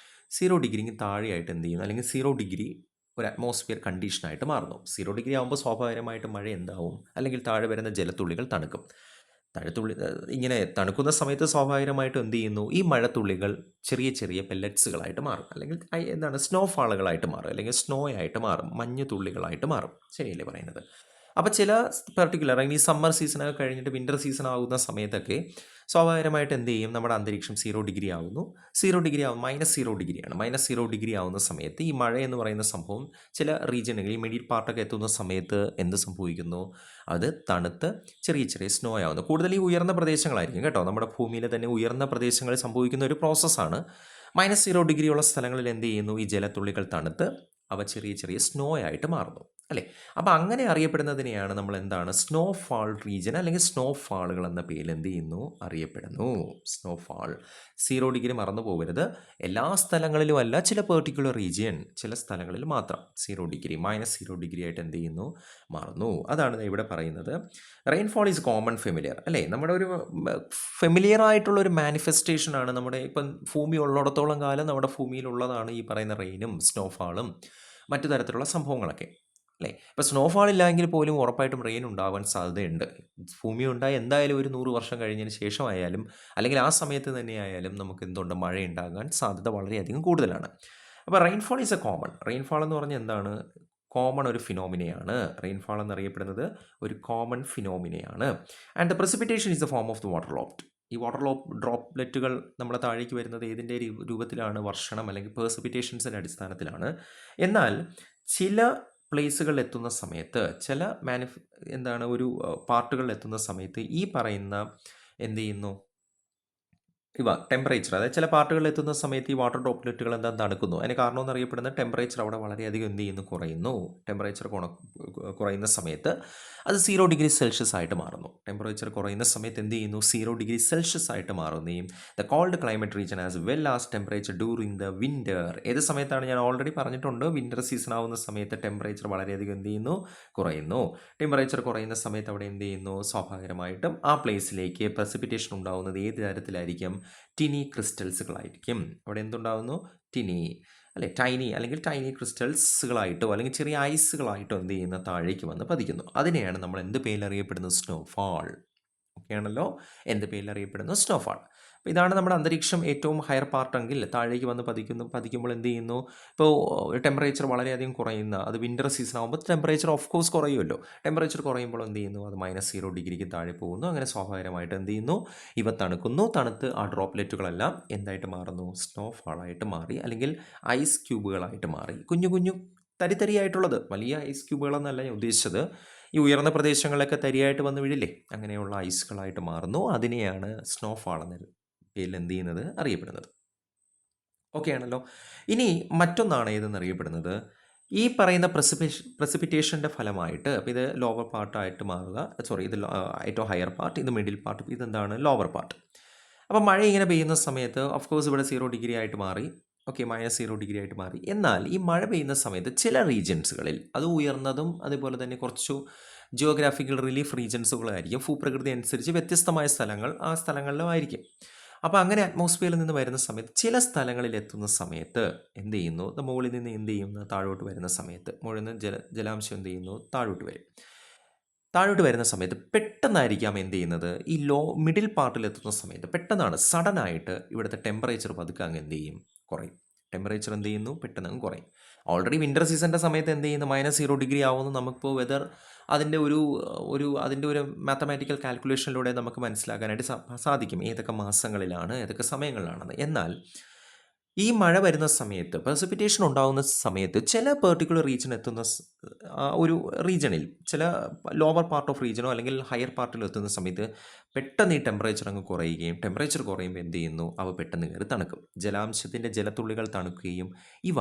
0 ഡിഗ്രിക്ക് താഴെയായിട്ട് എന്ത് ചെയ്യുന്നു, അല്ലെങ്കിൽ 0 ഡിഗ്രി ഒരു അറ്റ്മോസ്ഫിയർ കണ്ടീഷനായിട്ട് മാറുന്നു. 0 ഡിഗ്രി ആകുമ്പോൾ സ്വാഭാവികമായിട്ടും മഴ എന്താവും, അല്ലെങ്കിൽ താഴെ വരുന്ന ജലത്തുള്ളികൾ തണുക്കും. ഇങ്ങനെ തണുക്കുന്ന സമയത്ത് സ്വാഭാവികമായിട്ടും എന്ത് ചെയ്യുന്നു, ഈ മഴത്തുള്ളികൾ ചെറിയ ചെറിയ പെല്ലറ്റ്സുകളായിട്ട് മാറും, അല്ലെങ്കിൽ എന്താണ് സ്നോഫാളുകളായിട്ട് മാറും, അല്ലെങ്കിൽ സ്നോ ആയിട്ട് മാറും, മഞ്ഞ് തുള്ളികളായിട്ട് മാറും. ശരിയല്ലേ പറയുന്നത്? അപ്പോൾ ചില പെർട്ടിക്കുലർ ഈ സമ്മർ സീസണൊക്കെ കഴിഞ്ഞിട്ട് വിൻ്റർ സീസൺ ആകുന്ന സമയത്തൊക്കെ സ്വാഭാവികമായിട്ട് എന്ത് ചെയ്യും, നമ്മുടെ അന്തരീക്ഷം 0 ഡിഗ്രി ആകുന്നു. 0 ഡിഗ്രി ആവും, -0 ഡിഗ്രിയാണ്. -0 ഡിഗ്രി ആവുന്ന സമയത്ത് ഈ മഴ എന്ന് പറയുന്ന സംഭവം ചില റീജിയനുകളിൽ ഈ മിഡിൽ പാർട്ടൊക്കെ എത്തുന്ന സമയത്ത് എന്ത് സംഭവിക്കുന്നു, അത് തണുത്ത് ചെറിയ ചെറിയ സ്നോ ആവുന്നു. കൂടുതൽ ഈ ഉയർന്ന പ്രദേശങ്ങളായിരിക്കും കേട്ടോ, നമ്മുടെ ഭൂമിയിലെ തന്നെ ഉയർന്ന പ്രദേശങ്ങളിൽ സംഭവിക്കുന്ന ഒരു പ്രോസസ്സാണ്. -0 ഡിഗ്രിയുള്ള സ്ഥലങ്ങളിൽ എന്ത് ചെയ്യുന്നു, ഈ ജലത്തുള്ളികൾ തണുത്ത് അവ ചെറിയ ചെറിയ സ്നോ ആയിട്ട് മാറുന്നു അല്ലേ. അപ്പോൾ അങ്ങനെ അറിയപ്പെടുന്നതിനെയാണ് നമ്മൾ എന്താണ്, സ്നോഫാൾ റീജിയൻ അല്ലെങ്കിൽ സ്നോഫാളുകൾ എന്ന പേരിൽ എന്ത് ചെയ്യുന്നു, അറിയപ്പെടുന്നു. സ്നോഫാൾ 0 ഡിഗ്രി മറന്നു പോകരുത്, എല്ലാ സ്ഥലങ്ങളിലും അല്ല, ചില പെർട്ടിക്കുലർ റീജിയൻ, ചില സ്ഥലങ്ങളിൽ മാത്രം 0 ഡിഗ്രി -0 ഡിഗ്രി ആയിട്ട് എന്ത് ചെയ്യുന്നു, മാറുന്നു. അതാണ് ഇവിടെ പറയുന്നത്. റെയിൻഫോൾ ഈസ് കോമൺ ഫെമിലിയർ അല്ലേ, നമ്മുടെ ഒരു ഫെമിലിയർ ആയിട്ടുള്ള ഒരു മാനിഫെസ്റ്റേഷൻ ആണ്. നമ്മുടെ ഇപ്പം ഭൂമി ഉള്ളിടത്തോളം കാലം നമ്മുടെ ഭൂമിയിലുള്ളതാണ് ഈ പറയുന്ന റെയിനും സ്നോഫാളും മറ്റു തരത്തിലുള്ള സംഭവങ്ങളൊക്കെ അല്ലേ. ഇപ്പോൾ സ്നോഫാൾ ഇല്ലെങ്കിൽ പോലും ഉറപ്പായിട്ടും റെയിൻ ഉണ്ടാവാൻ സാധ്യതയുണ്ട്. ഭൂമി ഉണ്ടായി എന്തായാലും ഒരു 100 വർഷം കഴിഞ്ഞതിന് ശേഷമായാലും അല്ലെങ്കിൽ ആ സമയത്ത് തന്നെയായാലും നമുക്ക് എന്തുണ്ട്, മഴ ഉണ്ടാകാൻ സാധ്യത വളരെയധികം കൂടുതലാണ്. അപ്പോൾ rainfall is a common. Rainfall എന്ന് പറഞ്ഞാൽ എന്താണ്, കോമൺ ഒരു ഫിനോമിനയാണ്. റെയിൻഫാൾ എന്നറിയപ്പെടുന്നത് ഒരു കോമൺ ഫിനോമിനയാണ്. And the precipitation is the form of the water droplet. ഈ വാട്ടർ ഡ്രോപ്ലെറ്റുകൾ നമ്മളെ താഴേക്ക് വരുന്നത് ഏതിൻ്റെ രൂപത്തിലാണ്, വർഷണം അല്ലെങ്കിൽ പെർസിപ്പിറ്റേഷൻസിൻ്റെ അടിസ്ഥാനത്തിലാണ്. എന്നാൽ ചില പ്ലേസുകളിൽ എത്തുന്ന സമയത്ത് ചില ഒരു പാർട്ടുകളിൽ എത്തുന്ന സമയത്ത് ഈ പറയുന്ന എന്ത് ചെയ്യുന്നു ടെമ്പറേച്ചർ, അതായത് ചില പാർട്ടുകളിൽ എത്തുന്ന സമയത്ത് ഈ വാട്ടർ ഡ്രോപ്ലെറ്റുകൾ എന്താ തണുക്കുന്നു. അതിന് കാരണമെന്ന് അറിയപ്പെടുന്ന ടെമ്പറേച്ചർ അവിടെ വളരെയധികം എന്ത് ചെയ്യുന്നു, കുറയുന്നു. ടെമ്പറേച്ചർ കുറയുന്ന സമയത്ത് അത് 0 ഡിഗ്രി സെൽഷ്യസ് ആയിട്ട് മാറുന്നു. ടെമ്പറേച്ചർ കുറയുന്ന സമയത്ത് എന്ത് ചെയ്യുന്നു, 0 ഡിഗ്രി സെൽഷ്യസ് ആയിട്ട് മാറുകയും the cold climate region as well as temperature during the winter. ഏത് സമയത്താണ്, ഞാൻ ഓൾറെഡി പറഞ്ഞിട്ടുണ്ട്, വിൻ്റർ സീസൺ ആവുന്ന സമയത്ത് ടെമ്പറേച്ചർ വളരെയധികം എന്ത് ചെയ്യുന്നു, കുറയുന്നു. ടെമ്പറേച്ചർ കുറയുന്ന സമയത്ത് അവിടെ എന്ത് ചെയ്യുന്നു, സ്വാഭാവികമായിട്ടും ആ പ്ലേസിലേക്ക് പ്രസിപ്പിറ്റേഷൻ ഉണ്ടാവുന്നത് ഏത് തരത്തിലായിരിക്കും, ടിനി ക്രിസ്റ്റൽസുകളായിരിക്കും. അവിടെ എന്തുണ്ടാകുന്നു, ടൈനി അല്ലെങ്കിൽ ടൈനി ക്രിസ്റ്റൽസുകളായിട്ടോ അല്ലെങ്കിൽ ചെറിയ ഐസുകളായിട്ടോ എന്ത് ചെയ്യുന്ന താഴേക്ക് വന്ന് പതിക്കുന്നു. അതിനെയാണ് നമ്മൾ എന്ത് പേരിൽ അറിയപ്പെടുന്നത്, സ്നോഫാൾ. ഓക്കെ ആണല്ലോ, എന്ത് പേരിൽ അറിയപ്പെടുന്നു, സ്നോഫാൾ. അപ്പോൾ ഇതാണ് നമ്മുടെ അന്തരീക്ഷം ഏറ്റവും ഹയർ പാർട്ടെങ്കിൽ താഴേക്ക് വന്ന് പതിക്കുമ്പോൾ എന്ത് ചെയ്യുന്നു, ഇപ്പോൾ ടെമ്പറേച്ചർ വളരെയധികം കുറയുന്ന, അത് വിൻ്റർ സീസൺ ആകുമ്പോൾ ടെമ്പറേച്ചർ ഓഫ് കോഴ്സ് കുറയുമല്ലോ. ടെമ്പറേച്ചർ കുറയുമ്പോൾ എന്ത് ചെയ്യുന്നു, അത് -0 ഡിഗ്രിക്ക് താഴെ പോകുന്നു. അങ്ങനെ സ്വാഭാവികമായിട്ട് എന്ത് ചെയ്യുന്നു, ഇവ തണുക്കുന്നു. തണുത്ത് ആ ഡ്രോപ്ലെറ്റുകളെല്ലാം എന്തായിട്ട് മാറുന്നു, സ്നോഫാളായിട്ട് മാറി, അല്ലെങ്കിൽ ഐസ് ക്യൂബുകളായിട്ട് മാറി. കുഞ്ഞു കുഞ്ഞു തരിതരിയായിട്ടുള്ളത്, വലിയ ഐസ് ക്യൂബുകളെന്നല്ല ഞാൻ ഉദ്ദേശിച്ചത്, ഈ ഉയർന്ന പ്രദേശങ്ങളിലൊക്കെ തരിയായിട്ട് വന്ന് വീഴില്ലേ, അങ്ങനെയുള്ള ഐസുകളായിട്ട് മാറുന്നു. അതിനെയാണ് സ്നോഫാൾ എന്ന പേരിൽ എന്ത് ചെയ്യുന്നത്, അറിയപ്പെടുന്നത്. ഓക്കെ ആണല്ലോ. ഇനി മറ്റൊന്നാണ് ഏതെന്ന് അറിയപ്പെടുന്നത്, ഈ പറയുന്ന പ്രസിപ്പിറ്റേഷൻ്റെ ഫലമായിട്ട്, അപ്പോൾ ഇത് ലോവർ പാർട്ടായിട്ട് മാറുക, ഇത് ഏറ്റവും ഹയർ പാർട്ട്, ഇത് മിഡിൽ പാർട്ട്, ഇതെന്താണ്, ലോവർ പാർട്ട്. അപ്പോൾ മഴ ഇങ്ങനെ പെയ്യുന്ന സമയത്ത് ഓഫ് കോഴ്സ് ഇവിടെ 0 ഡിഗ്രി ആയിട്ട് മാറി. ഓക്കെ, -0 ഡിഗ്രി ആയിട്ട് മാറി. എന്നാൽ ഈ മഴ പെയ്യുന്ന സമയത്ത് ചില റീജിയൻസുകളിൽ, അത് ഉയർന്നതും അതുപോലെ തന്നെ കുറച്ചു ജിയോഗ്രാഫിക്കൽ റിലീഫ് റീജിയൻസുകളായിരിക്കും. ഭൂപ്രകൃതി അനുസരിച്ച് വ്യത്യസ്തമായ സ്ഥലങ്ങൾ ആ സ്ഥലങ്ങളിലും ആയിരിക്കും. അപ്പോൾ അങ്ങനെ അറ്റ്മോസ്ഫിയറിൽ നിന്ന് വരുന്ന സമയത്ത് ചില സ്ഥലങ്ങളിൽ എത്തുന്ന സമയത്ത് എന്ത് ചെയ്യുന്നു, മുകളിൽ നിന്ന് എന്ത് ചെയ്യുന്നു, താഴോട്ട് വരുന്ന സമയത്ത് മുകളിൽ നിന്ന് ജലാംശം എന്ത് ചെയ്യുന്നു, താഴോട്ട് വരും. താഴോട്ട് വരുന്ന സമയത്ത് പെട്ടെന്നായിരിക്കാം എന്ത് ചെയ്യുന്നത്, ഈ മിഡിൽ പാർട്ടിൽ എത്തുന്ന സമയത്ത് പെട്ടെന്നാണ് സഡനായിട്ട് ഇവിടുത്തെ ടെമ്പറേച്ചർ പതുക്കെ അങ്ങ് എന്ത് ചെയ്യും, കുറയും. ടെമ്പറേച്ചർ എന്ത് ചെയ്യുന്നു, പെട്ടെന്ന് അങ്ങ് കുറയും. ഓൾറെഡി വിൻ്റർ സീസണിൻ്റെ സമയത്ത് എന്ത് ചെയ്യുന്നു, -0 ഡിഗ്രി ആവുന്നു. നമുക്കിപ്പോൾ വെതർ അതിൻ്റെ ഒരു മാത്തമാറ്റിക്കൽ കാൽക്കുലേഷനിലൂടെ നമുക്ക് മനസ്സിലാക്കാനായിട്ട് സാധിക്കും ഏതൊക്കെ മാസങ്ങളിലാണ്, ഏതൊക്കെ സമയങ്ങളിലാണെന്ന്. എന്നാൽ ഈ മഴ വരുന്ന സമയത്ത്, പ്രസിപ്പിറ്റേഷൻ ഉണ്ടാകുന്ന സമയത്ത് ചില പെർട്ടിക്കുലർ റീജിയൻ എത്തുന്ന ഒരു റീജിയണിൽ, ചില ലോവർ പാർട്ട് ഓഫ് റീജിയനോ അല്ലെങ്കിൽ ഹയർ പാർട്ടിൽ എത്തുന്ന സമയത്ത് പെട്ടെന്ന് ഈ ടെമ്പറേച്ചർ അങ്ങ് കുറയുകയും, ടെമ്പറേച്ചർ കുറയുമ്പോൾ എന്ത് ചെയ്യുന്നു, അവ പെട്ടെന്ന് കയറി തണുക്കും. ജലാംശത്തിൻ്റെ ജലത്തുള്ളികൾ തണുക്കുകയും ഇവ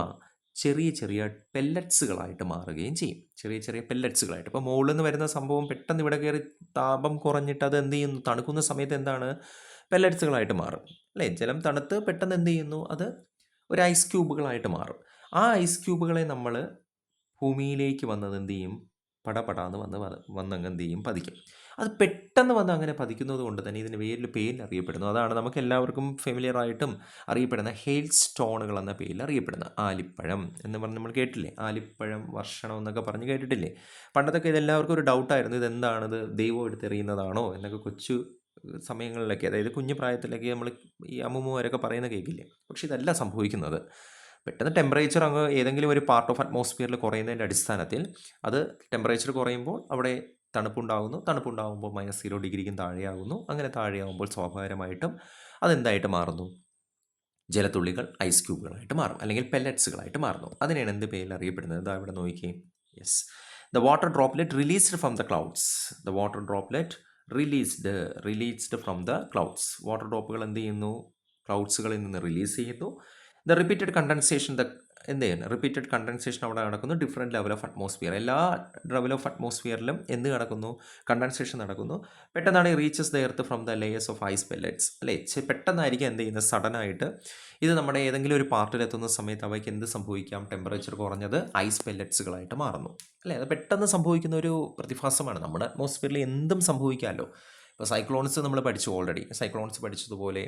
ചെറിയ ചെറിയ പെല്ലറ്റ്സുകളായിട്ട് മാറുകയും ചെയ്യും. ചെറിയ ചെറിയ പെല്ലറ്റ്സുകളായിട്ട്. ഇപ്പോൾ മുകളിൽ നിന്ന് വരുന്ന സംഭവം പെട്ടെന്ന് ഇവിടെ കയറി താപം കുറഞ്ഞിട്ട് അത് എന്ത് ചെയ്യുന്നു, തണുക്കുന്ന സമയത്ത് എന്താണ്, പെല്ലറ്റ്സുകളായിട്ട് മാറും അല്ലേ. ജലം തണുത്ത് പെട്ടെന്ന് എന്ത് ചെയ്യുന്നു, അത് ഒരു ഐസ് ക്യൂബുകളായിട്ട് മാറും. ആ ഐസ് ക്യൂബുകളെ നമ്മൾ ഭൂമിയിലേക്ക് വന്നത് എന്ത് ചെയ്യും, പടപടാന്ന് വന്നങ്ങ് എന്ത് ചെയ്യും, പതിക്കും. അത് പെട്ടെന്ന് വന്ന് അങ്ങനെ പതിക്കുന്നത് കൊണ്ട് തന്നെ ഇതിന് പേരിൽ അറിയപ്പെടുന്നു. അതാണ് നമുക്ക് എല്ലാവർക്കും ഫെമിലിയർ ആയിട്ടും അറിയപ്പെടുന്ന ഹെയിൽ സ്റ്റോണുകൾ എന്ന പേരിൽ അറിയപ്പെടുന്ന. ആലിപ്പഴം എന്ന് പറഞ്ഞ് നമ്മൾ കേട്ടില്ലേ, ആലിപ്പഴം വർഷണം എന്നൊക്കെ പറഞ്ഞ് കേട്ടിട്ടില്ലേ. പണ്ടത്തൊക്കെ ഇതെല്ലാവർക്കും ഒരു ഡൗട്ടായിരുന്നു, ഇതെന്താണിത്, ദൈവം എടുത്തെറിയുന്നതാണോ എന്നൊക്കെ കൊച്ചു സമയങ്ങളിലൊക്കെ, അതായത് കുഞ്ഞു പ്രായത്തിലൊക്കെ നമ്മൾ ഈ അമ്മൂമ്മമാരൊക്കെ പറയുന്ന കേൾക്കില്ലേ. പക്ഷെ ഇതല്ല സംഭവിക്കുന്നത്. പെട്ടെന്ന് ടെമ്പറേച്ചർ അങ്ങ് ഏതെങ്കിലും ഒരു പാർട്ട് ഓഫ് അറ്റ്മോസ്ഫിയറിൽ കുറയുന്നതിൻ്റെ അടിസ്ഥാനത്തിൽ അത് ടെമ്പറേച്ചർ കുറയുമ്പോൾ അവിടെ തണുപ്പുണ്ടാകുന്നു. തണുപ്പുണ്ടാകുമ്പോൾ -0 ഡിഗ്രിക്കും താഴെയാകുന്നു. അങ്ങനെ താഴെയാകുമ്പോൾ സ്വാഭാവികമായിട്ടും അതെന്തായിട്ട് മാറുന്നു, ജലത്തുള്ളികൾ ഐസ് ക്യൂബുകളായിട്ട് മാറും, അല്ലെങ്കിൽ പെല്ലറ്റ്സുകളായിട്ട് മാറുന്നു. അതിനെയാണ് എന്ത് പേരിൽ അറിയപ്പെടുന്നത്, ഇതാ ഇവിടെ നോക്കിയേ. Yes, the water droplet released from the clouds. The water droplet released from the clouds. Water ഡ്രോപ്പുകൾ എന്ത് ചെയ്യുന്നു, ക്ലൗഡ്സുകളിൽ നിന്ന് റിലീസ് ചെയ്യുന്നു. ദ റിപ്പീറ്റഡ് കണ്ടൻസേഷൻ എന്ത് ചെയ്യുന്നു, റിപ്പീറ്റഡ് കണ്ടൻസേഷൻ അവിടെ നടക്കുന്നു. ഡിഫറെൻറ്റ് ലെവൽ ഓഫ് അറ്റ്മോസ്ഫിയർ, എല്ലാ ലെവൽ ഓഫ് അറ്റ്മോസ്ഫിയറിലും എന്ത് നടക്കുന്നു, കണ്ടൻസേഷൻ നടക്കുന്നു. പെട്ടെന്നാണ് ഈ reaches the earth from the layers of ice pellets അല്ലേ. പെട്ടെന്നായിരിക്കും എന്ത് ചെയ്യുന്നത്, സഡനായിട്ട് ഇത് നമ്മുടെ ഏതെങ്കിലും ഒരു പാർട്ടിലെത്തുന്ന സമയത്ത് അവയ്ക്ക് എന്ത് സംഭവിക്കാം, ടെമ്പറേച്ചർ കുറഞ്ഞത് ഐസ് പെല്ലറ്റ്സുകളായിട്ട് മാറുന്നു അല്ലേ. അത് പെട്ടെന്ന് സംഭവിക്കുന്ന ഒരു പ്രതിഭാസമാണ്. നമ്മുടെ അറ്റ്മോസ്ഫിയറിൽ എന്തും സംഭവിക്കാമല്ലോ. ഇപ്പോൾ സൈക്ലോൺസ് നമ്മൾ പഠിച്ചു, ഓൾറെഡി സൈക്ലോൺസ് പഠിച്ചതുപോലെ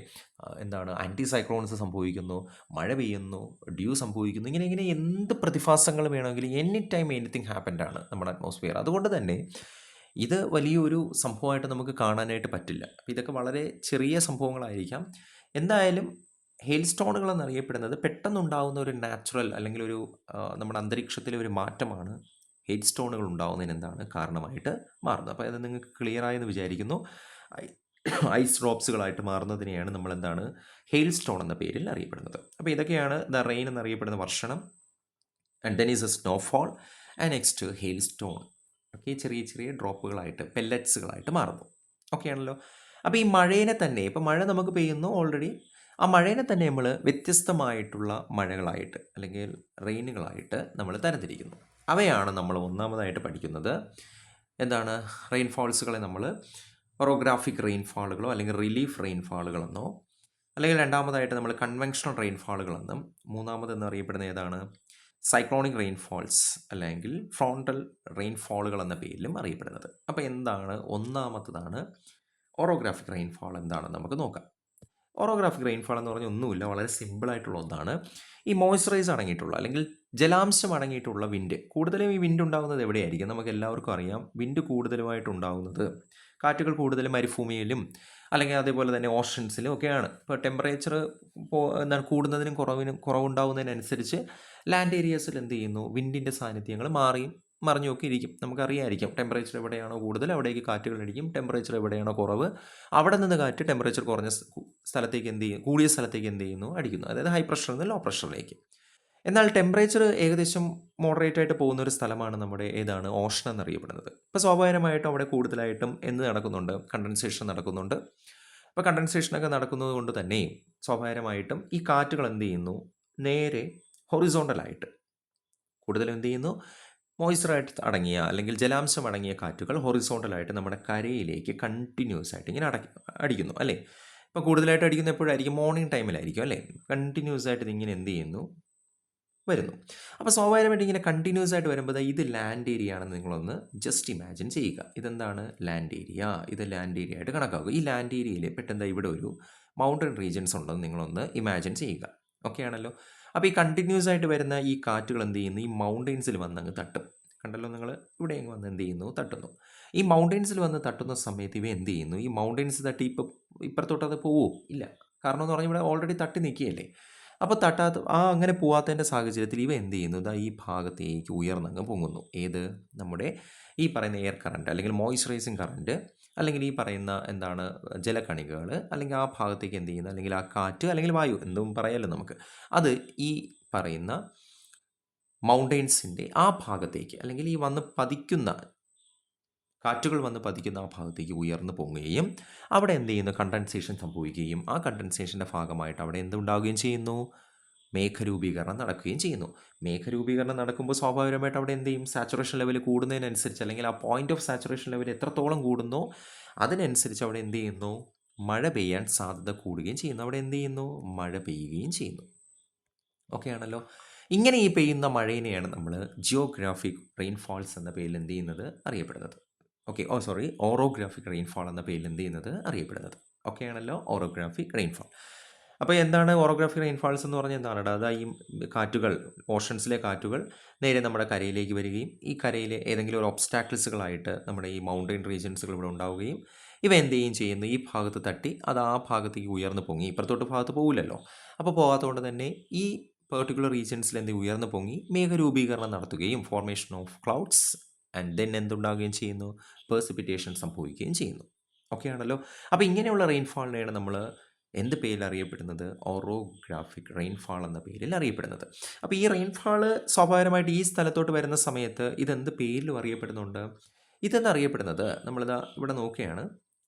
എന്താണ്, ആൻറ്റി സൈക്ലോൺസ് സംഭവിക്കുന്നു, മഴ പെയ്യുന്നു, ഡ്യൂ സംഭവിക്കുന്നു. ഇങ്ങനെ എന്ത് പ്രതിഭാസങ്ങൾ വേണമെങ്കിലും എനി ടൈം എനിത്തിങ് ഹാപ്പൻഡ് ആണ് നമ്മുടെ അറ്റ്മോസ്ഫിയർ. അതുകൊണ്ട് തന്നെ ഇത് വലിയൊരു സംഭവമായിട്ട് നമുക്ക് കാണാനായിട്ട് പറ്റില്ല. അപ്പോൾ ഇതൊക്കെ വളരെ ചെറിയ സംഭവങ്ങളായിരിക്കാം. എന്തായാലും ഹെയിൽ സ്റ്റോണുകൾ എന്നറിയപ്പെടുന്നത് പെട്ടെന്നുണ്ടാകുന്ന ഒരു നാച്ചുറൽ അല്ലെങ്കിൽ ഒരു നമ്മുടെ അന്തരീക്ഷത്തിലെ ഒരു മാറ്റമാണ് ഹെയിൽ സ്റ്റോണുകൾ ഉണ്ടാകുന്നതിന് എന്താണ് കാരണമായിട്ട് മാറുന്നത്. അപ്പോൾ അത് നിങ്ങൾക്ക് ക്ലിയർ ആയെന്ന് വിചാരിക്കുന്നു. ഐസ് ഡ്രോപ്സുകളായിട്ട് മാറുന്നതിനെയാണ് നമ്മൾ എന്താണ്, ഹെയിൽ സ്റ്റോൺ എന്ന പേരിൽ അറിയപ്പെടുന്നത്. അപ്പോൾ ഇതൊക്കെയാണ് ദ റെയിൻ എന്നറിയപ്പെടുന്ന വർഷണം. And then is a snowfall. And next hailstone. Okay, ചെറിയ ചെറിയ ഡ്രോപ്പുകളായിട്ട് പെല്ലറ്റ്സുകളായിട്ട് മാറുന്നു. ഓക്കെ ആണല്ലോ. അപ്പോൾ ഈ മഴേനെ തന്നെ, ഇപ്പോൾ മഴ നമുക്ക് പെയ്യുന്നു ഓൾറെഡി, ആ മഴേനെ തന്നെ നമ്മൾ വ്യത്യസ്തമായിട്ടുള്ള മഴകളായിട്ട് അല്ലെങ്കിൽ റെയിനുകളായിട്ട് നമ്മൾ തരംതിരിക്കുന്നു. അവയാണ് നമ്മൾ ഒന്നാമതായിട്ട് പഠിക്കുന്നത്. എന്താണ്? റെയിൻഫോൾസുകളെ നമ്മൾ ഒറോഗ്രാഫിക് റെയിൻഫാളുകളോ അല്ലെങ്കിൽ റിലീഫ് റെയിൻഫാളുകളെന്നോ, അല്ലെങ്കിൽ രണ്ടാമതായിട്ട് നമ്മൾ കൺവെൻഷണൽ റെയിൻഫാളുകളെന്നും, മൂന്നാമതെന്ന് അറിയപ്പെടുന്ന ഏതാണ്? സൈക്ലോണിക് റെയിൻഫോൾസ് അല്ലെങ്കിൽ ഫ്രോണ്ടൽ റെയിൻഫോളുകൾ എന്ന പേരിലും അറിയപ്പെടുന്നത്. അപ്പോൾ എന്താണ്? ഒന്നാമത്തതാണ് ഓറോഗ്രാഫിക് റെയിൻഫാൾ. എന്താണെന്ന് നമുക്ക് നോക്കാം. ഓറോഗ്രാഫിക് റെയിൻഫാൾ എന്ന് പറഞ്ഞാൽ ഒന്നുമില്ല, വളരെ സിമ്പിളായിട്ടുള്ള ഒന്നാണ്. ഈ മോയ്സ്ചറൈസ് അടങ്ങിയിട്ടുള്ള അല്ലെങ്കിൽ ജലാംശം അടങ്ങിയിട്ടുള്ള വിൻഡ്, കൂടുതലും ഈ വിൻഡ് ഉണ്ടാകുന്നത് എവിടെയായിരിക്കും? നമുക്ക് എല്ലാവർക്കും അറിയാം, വിൻഡ് കൂടുതലുമായിട്ടുണ്ടാകുന്നത്, കാറ്റുകൾ കൂടുതലും മരുഭൂമിയിലും അല്ലെങ്കിൽ അതേപോലെ തന്നെ ഓഷൻസിലും ഒക്കെയാണ്. ഇപ്പോൾ ടെമ്പറേച്ചർ എന്താണ് കൂടുന്നതിനും കുറവുണ്ടാകുന്നതിനനുസരിച്ച് ലാൻഡ് ഏരിയാസിൽ എന്ത് ചെയ്യുന്നു? വിൻഡിൻ്റെ സാന്നിധ്യങ്ങൾ മറിഞ്ഞുമൊക്കെ ഇരിക്കും. നമുക്കറിയാമായിരിക്കും, ടെമ്പറേച്ചർ എവിടെയാണോ കൂടുതൽ അവിടേക്ക് കാറ്റുകൾ അടിക്കും, ടെമ്പറേച്ചർ എവിടെയാണോ കുറവ് അവിടെ നിന്ന് കാറ്റ് ടെമ്പറേച്ചർ കുറഞ്ഞ സ്ഥലത്തേക്ക് എന്ത് ചെയ്യും? കൂടിയ സ്ഥലത്തേക്ക് എന്ത് ചെയ്യുന്നു? അടിക്കുന്നു. അതായത് ഹൈ പ്രഷറിൽ നിന്ന് ലോ പ്രഷറിലേക്ക്. എന്നാൽ ടെമ്പറേച്ചർ ഏകദേശം മോഡറേറ്റ് ആയിട്ട് പോകുന്ന ഒരു സ്ഥലമാണ് നമ്മുടെ ഏതാണ്? ഓഷൻ എന്നറിയപ്പെടുന്നത്. ഇപ്പോൾ സ്വാഭാവികമായിട്ടും അവിടെ കൂടുതലായിട്ടും എന്ത് നടക്കുന്നുണ്ട്? കണ്ടൻസേഷൻ നടക്കുന്നുണ്ട്. അപ്പോൾ കണ്ടൻസേഷനൊക്കെ നടക്കുന്നത് കൊണ്ട് തന്നെ സ്വാഭാവികമായിട്ടും ഈ കാറ്റുകൾ എന്ത് ചെയ്യുന്നു? നേരെ ഹൊറിസോണ്ടലായിട്ട് കൂടുതലും എന്ത് ചെയ്യുന്നു? മോയ്സ്ചറായിട്ട് അടങ്ങിയ അല്ലെങ്കിൽ ജലാംശം അടങ്ങിയ കാറ്റുകൾ ഹൊറിസോണ്ടലായിട്ട് നമ്മുടെ കരയിലേക്ക് കണ്ടിന്യൂസ് ആയിട്ട് ഇങ്ങനെ അടിക്കുന്നു അല്ലേ? ഇപ്പോൾ കൂടുതലായിട്ട് അടിക്കുന്ന എപ്പോഴായിരിക്കും? മോർണിംഗ് ടൈമിലായിരിക്കും അല്ലേ? കണ്ടിന്യൂസ് ആയിട്ട് ഇതിങ്ങനെ എന്ത് ചെയ്യുന്നു? വരുന്നു. അപ്പോൾ സ്വാഭാവികമായിട്ട് ഇങ്ങനെ കണ്ടിന്യൂസ് ആയിട്ട് വരുമ്പോൾ ഇത് ലാൻഡ് ഏരിയ ആണെന്ന് നിങ്ങളൊന്ന് ജസ്റ്റ് ഇമാജിൻ ചെയ്യുക. ഇതെന്താണ്? Land area. ഇത് ലാൻഡ് ഏരിയ ആയിട്ട് കണക്കാക്കുക. ഈ ലാൻഡ് ഏരിയയിൽ പെട്ടെന്ന് ഇവിടെ ഒരു മൗണ്ടൻ റീജിയൻസ് ഉണ്ടെന്ന് നിങ്ങളൊന്ന് ഇമാജിൻ ചെയ്യുക. ഓക്കെ ആണല്ലോ. അപ്പോൾ ഈ കണ്ടിന്യൂസ് ആയിട്ട് വരുന്ന ഈ കാറ്റുകൾ എന്ത് ചെയ്യുന്നു? ഈ മൗണ്ടെയ്ൻസിൽ വന്ന് അങ്ങ് തട്ടും. കണ്ടല്ലോ നിങ്ങൾ, ഇവിടെ അങ്ങ് വന്ന് എന്ത് ചെയ്യുന്നു? തട്ടുന്നു. ഈ മൗണ്ടെയ്ൻസിൽ വന്ന് തട്ടുന്ന സമയത്ത് ഇവ എന്ത് ചെയ്യുന്നു? ഈ മൗണ്ടെയ്ൻസ് തട്ടി ഇപ്പുറത്തോട്ട് അത് പോവോ? ഇല്ല. കാരണം എന്ന് പറഞ്ഞാൽ ഇവിടെ ഓൾറെഡി തട്ടി നിൽക്കുകയല്ലേ. അപ്പോൾ അങ്ങനെ പോവാത്തതിൻ്റെ സാഹചര്യത്തിൽ ഇവ എന്ത് ചെയ്യുന്നു? ഇതാ ഈ ഭാഗത്തേക്ക് ഉയർന്നങ്ങ് പൊങ്ങുന്നു. ഏത്? നമ്മുടെ ഈ പറയുന്ന എയർ കറണ്ട് അല്ലെങ്കിൽ മോയ്സ്ചറൈസിങ് കറണ്ട് അല്ലെങ്കിൽ ഈ പറയുന്ന എന്താണ് ജലകണികകൾ അല്ലെങ്കിൽ ആ ഭാഗത്തേക്ക് എന്ത് ചെയ്യുന്നു? അല്ലെങ്കിൽ ആ കാറ്റ് അല്ലെങ്കിൽ വായു എന്തും പറയാമല്ലോ നമുക്ക്. അത് ഈ പറയുന്ന മൗണ്ടെയ്ൻസിൻ്റെ ആ ഭാഗത്തേക്ക് അല്ലെങ്കിൽ ഈ കാറ്റുകൾ വന്ന് പതിക്കുന്ന ആ ഭാഗത്തേക്ക് ഉയർന്നു പൊങ്ങുകയും അവിടെ എന്ത് ചെയ്യുന്നു? കണ്ടൻസേഷൻ സംഭവിക്കുകയും ആ കണ്ടൻസേഷൻ്റെ ഭാഗമായിട്ട് അവിടെ എന്തുണ്ടാവുകയും ചെയ്യുന്നു? മേഘരൂപീകരണം നടക്കുകയും ചെയ്യുന്നു. മേഘരൂപീകരണം നടക്കുമ്പോൾ സ്വാഭാവികമായിട്ട് അവിടെ എന്ത് ചെയ്യും? സാച്ചുറേഷൻ ലെവൽ കൂടുന്നതിനനുസരിച്ച് അല്ലെങ്കിൽ ആ പോയിന്റ് ഓഫ് സാച്ചുറേഷൻ ലെവൽ എത്രത്തോളം കൂടുന്നോ അതിനനുസരിച്ച് അവിടെ എന്ത് ചെയ്യുന്നു? മഴ പെയ്യാൻ സാധ്യത കൂടുകയും ചെയ്യുന്നു. അവിടെ എന്ത് ചെയ്യുന്നു? മഴ പെയ്യുകയും ചെയ്യുന്നു. ഓക്കെ ആണല്ലോ. ഇങ്ങനെ ഈ പെയ്യുന്ന മഴയിനെയാണ് നമ്മൾ ജിയോഗ്രാഫിക് റെയിൻഫാൾസ് എന്ന പേരിൽ എന്ത് ചെയ്യുന്നത്? അറിയപ്പെടുന്നത്. ഓക്കെ, ഓറോഗ്രാഫിക് റെയിൻഫാൾ എന്ന പേരിൽ എന്ത് ചെയ്യുന്നത്? അറിയപ്പെടുന്നത്. ഓക്കെ ആണല്ലോ, ഓറോഗ്രാഫിക് റെയിൻഫാൾ. അപ്പോൾ എന്താണ് ഓറോഗ്രാഫിക് റെയിൻഫാൾസ് എന്ന് പറഞ്ഞാൽ? എന്താണ്? അതായത് ഈ കാറ്റുകൾ, ഓഷൻസിലെ കാറ്റുകൾ നേരെ നമ്മുടെ കരയിലേക്ക് വരികയും ഈ കരയിലെ ഏതെങ്കിലും ഒരു ഒബ്സ്റ്റാക്കിൾസുകളായിട്ട് നമ്മുടെ ഈ മൗണ്ടെയിൻ റീജിയൻസുകൾ ഇവിടെ ഉണ്ടാവുകയും ഇവ എന്ത് ചെയ്യുകയും ചെയ്യുന്നു? ഈ ഭാഗത്ത് തട്ടി അത് ആ ഭാഗത്തേക്ക് ഉയർന്നു പൊങ്ങി ഇപ്പുറത്തോട്ട് ഭാഗത്ത് പോകില്ലല്ലോ. അപ്പോൾ പോകാത്തതുകൊണ്ട് തന്നെ ഈ പെർട്ടിക്കുലർ റീജിയൻസിൽ എന്ത് ഉയർന്നു പൊങ്ങി മേഘരൂപീകരണം നടത്തുകയും formation of clouds and then എന്തുണ്ടാകുകയും ചെയ്യുന്നു? പേഴ്സിപ്പിറ്റേഷൻ സംഭവിക്കുകയും ചെയ്യുന്നു. ഓക്കെ ആണല്ലോ. അപ്പോൾ ഇങ്ങനെയുള്ള റെയിൻഫാളിനെയാണ് നമ്മൾ എന്ത് പേരിൽ അറിയപ്പെടുന്നത്? ഓറോഗ്രാഫിക് റെയിൻഫാൾ എന്ന പേരിൽ അറിയപ്പെടുന്നത്. അപ്പോൾ ഈ റെയിൻഫാൾ സ്വാഭാവികമായിട്ട് ഈ സ്ഥലത്തോട്ട് വരുന്ന സമയത്ത് ഇതെന്ത് പേരിലും അറിയപ്പെടുന്നുണ്ട്? ഇതെന്നറിയപ്പെടുന്നത് നമ്മളിതാ ഇവിടെ നോക്കുകയാണ്.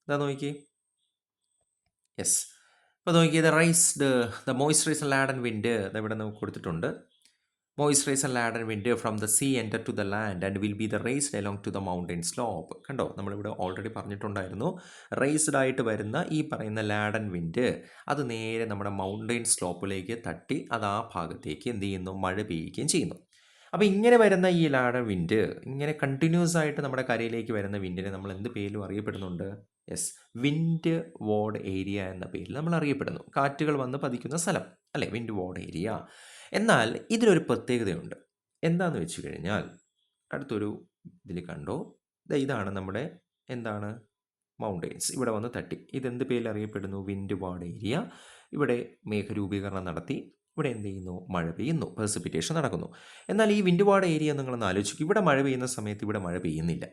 ഇതാ നോക്കിയേ. യെസ്, ഇപ്പോൾ നോക്കിയത് ദ മോയ്സ്ചറൈസ് ലാഡൻ വിൻഡ് ഇവിടെ നമുക്ക് കൊടുത്തിട്ടുണ്ട്. Moisturise laden wind from the sea enter to the land and will be the raised along to the mountain slope. കണ്ടോ, നമ്മളിവിടെ ഓൾറെഡി പറഞ്ഞിട്ടുണ്ടായിരുന്നു. റേസ്ഡ് ആയിട്ട് വരുന്ന ഈ പറയുന്ന ലാഡൻ വിൻഡ് അത് നേരെ നമ്മുടെ മൗണ്ടൻ സ്ലോപ്പിലേക്ക് തട്ടി അത് ആ ഭാഗത്തേക്ക് എന്ത് ചെയ്യുന്നു? മഴ പെയ്യുകയും ചെയ്യുന്നു. അപ്പോൾ ഇങ്ങനെ വരുന്ന ഈ ലാഡൻ വിൻഡ്, ഇങ്ങനെ കണ്ടിന്യൂസ് ആയിട്ട് നമ്മുടെ കരയിലേക്ക് വരുന്ന വിൻഡിനെ നമ്മൾ എന്ത് പേരിലും അറിയപ്പെടുന്നുണ്ട്? യെസ്, വിൻഡ് വാർഡ് ഏരിയ എന്ന പേരിൽ നമ്മൾ അറിയപ്പെടുന്നു. കാറ്റുകൾ വന്ന് പതിക്കുന്ന സ്ഥലം അല്ലേ, വിൻഡ് വാർഡ് ഏരിയ. എന്നാൽ ഇതിലൊരു പ്രത്യേകതയുണ്ട്. എന്താണെന്ന് വെച്ച് കഴിഞ്ഞാൽ അടുത്തൊരു ഇതിൽ കണ്ടോ, ഇതാണ് നമ്മുടെ എന്താണ് മൗണ്ടെയ്ൻസ് ഇവിടെ വന്ന് തട്ടി. ഇതെന്ത് പേരിൽ അറിയപ്പെടുന്നു? Wind ward area. ഇവിടെ മേഘരൂപീകരണം നടത്തി ഇവിടെ എന്ത് ചെയ്യുന്നു? മഴ പെയ്യുന്നു, പെർസിപ്പിറ്റേഷൻ നടക്കുന്നു. എന്നാൽ ഈ വിൻഡ് വാർഡ് ഏരിയ നിങ്ങളൊന്ന് ആലോചിക്കും, ഇവിടെ മഴ പെയ്യുന്ന സമയത്ത് ഇവിടെ മഴ പെയ്യുന്നില്ല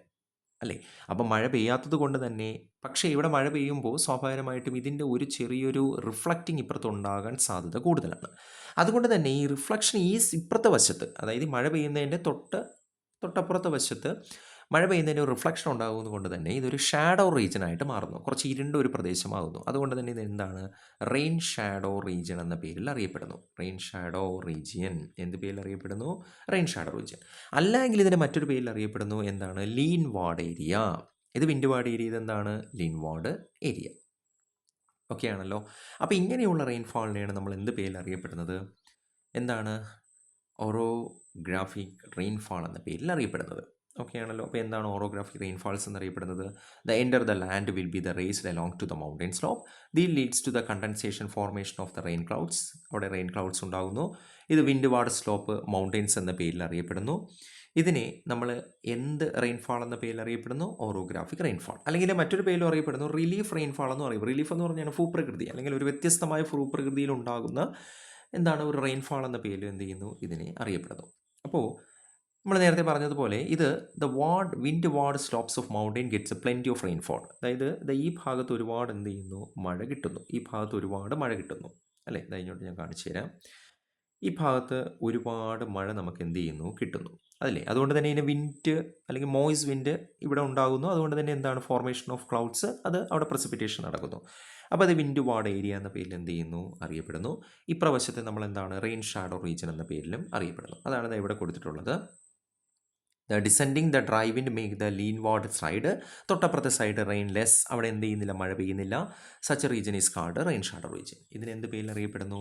അല്ലേ. അപ്പം മഴ പെയ്യാത്തത് കൊണ്ട് തന്നെ, പക്ഷേ ഇവിടെ മഴ പെയ്യുമ്പോൾ സ്വാഭാവികമായിട്ടും ഇതിൻ്റെ ഒരു ചെറിയൊരു റിഫ്ലക്റ്റിംഗ് ഇപ്പുറത്തുണ്ടാകാൻ സാധ്യത കൂടുതലാണ്. അതുകൊണ്ട് തന്നെ ഈ റിഫ്ലക്ഷൻ ഈ ഇപ്പുറത്തെ വശത്ത്, അതായത് മഴ പെയ്യുന്നതിൻ്റെ തൊട്ട് തൊട്ടപ്പുറത്തെ വശത്ത് മഴ പെയ്യുന്നതിന് ഒരു റിഫ്ലക്ഷൻ ഉണ്ടാകുന്നത് കൊണ്ട് തന്നെ ഇതൊരു ഷാഡോ റീജിയനായിട്ട് മാറുന്നു. കുറച്ച് ഇരുണ്ട ഒരു പ്രദേശമാകുന്നു. അതുകൊണ്ട് തന്നെ ഇത് എന്താണ്? റെയിൻ ഷാഡോ റീജിയൻ എന്ന പേരിൽ അറിയപ്പെടുന്നു. റെയിൻ ഷാഡോ റീജിയൻ എന്ത് പേരിൽ അറിയപ്പെടുന്നു? Rain shadow region. അല്ലെങ്കിൽ ഇതിന് മറ്റൊരു പേരിൽ അറിയപ്പെടുന്നു എന്താണ്? Lean ward area. ഇത് വിൻഡ് വാർഡ് ഏരിയ, ഇതെന്താണ്? Lean ward area. ഓക്കെ ആണല്ലോ. അപ്പോൾ ഇങ്ങനെയുള്ള റെയിൻഫാളിനെയാണ് നമ്മൾ എന്ത് പേരിൽ അറിയപ്പെടുന്നത്? എന്താണ്? ഓറോഗ്രാഫിക് റെയിൻഫാൾ എന്ന പേരിൽ അറിയപ്പെടുന്നത്. ഓക്കെ ആണല്ലോ. അപ്പോൾ എന്താണ് ഓറോഗ്രാഫിക് റെയിൻഫാൾസ് എന്നറിയപ്പെടുന്നത്? The enter the land will be the raised along to the mountain slope. The leads to the condensation formation of the rain clouds. അവിടെ റെയിൻ ക്ലൗഡ്സ് ഉണ്ടാകുന്നു. ഇത് വിൻഡ് വാർഡ് സ്ലോപ്പ് മൗണ്ടൻസ് എന്ന പേരിൽ അറിയപ്പെടുന്നു. ഇതിനെ നമ്മൾ എന്ത് റെയിൻഫാൾ എന്ന പേരിൽ അറിയപ്പെടുന്നു? Orographic rainfall. അല്ലെങ്കിൽ മറ്റൊരു പേരിലും അറിയപ്പെടുന്നു റിലീഫ് റെയിൻഫാൾ എന്ന് പറയും. റിലീഫ് എന്ന് പറഞ്ഞാൽ ഭൂപ്രകൃതി അല്ലെങ്കിൽ ഒരു വ്യത്യസ്തമായ ഭൂപ്രകൃതിയിൽ ഉണ്ടാകുന്ന എന്താണ് ഒരു റെയിൻഫാൾ എന്ന പേരിൽ എന്ത് ചെയ്യുന്നു? ഇതിനെ അറിയപ്പെടുന്നു. അപ്പോൾ നമ്മൾ നേരത്തെ പറഞ്ഞതുപോലെ ഇത് wind ward slopes of mountain gets plenty of rainfall. അതായത് ഈ ഭാഗത്ത് ഒരുപാട് എന്ത് ചെയ്യുന്നു? മഴ കിട്ടുന്നു. ഈ ഭാഗത്ത് ഒരുപാട് മഴ കിട്ടുന്നു അല്ലേ? ഇങ്ങോട്ട് ഞാൻ കാണിച്ചു തരാം. ഈ ഭാഗത്ത് ഒരുപാട് മഴ നമുക്ക് എന്ത് ചെയ്യുന്നു? കിട്ടുന്നു അതല്ലേ? അതുകൊണ്ട് തന്നെ ഇതിന് വിൻഡ് അല്ലെങ്കിൽ മോയിസ് വിൻഡ് ഇവിടെ ഉണ്ടാകുന്നു. അതുകൊണ്ട് തന്നെ എന്താണ്? ഫോർമേഷൻ ഓഫ് ക്ലൗഡ്സ്, അത് അവിടെ പ്രസിപ്പിറ്റേഷൻ നടക്കുന്നു. അപ്പോൾ അത് വിൻഡ് വാർഡ് ഏരിയ എന്ന പേരിൽ എന്ത് ചെയ്യുന്നു? അറിയപ്പെടുന്നു. ഇപ്രവശത്തെ നമ്മൾ എന്താണ്? റെയിൻ ഷാഡോ റീജിയൻ എന്ന പേരിലും അറിയപ്പെടുന്നു. അതാണ് ഇവിടെ കൊടുത്തിട്ടുള്ളത്. The descending the dry wind make the leeward side. തൊട്ടപ്പുറത്തെ സൈഡ് റെയിൻ ലെസ്, അവിടെ എന്ത് ചെയ്യുന്നില്ല? മഴ പെയ്യുന്നില്ല. Such region is called rain shadow region. ഇതിന് എന്ത് പേരിൽ അറിയപ്പെടുന്നു?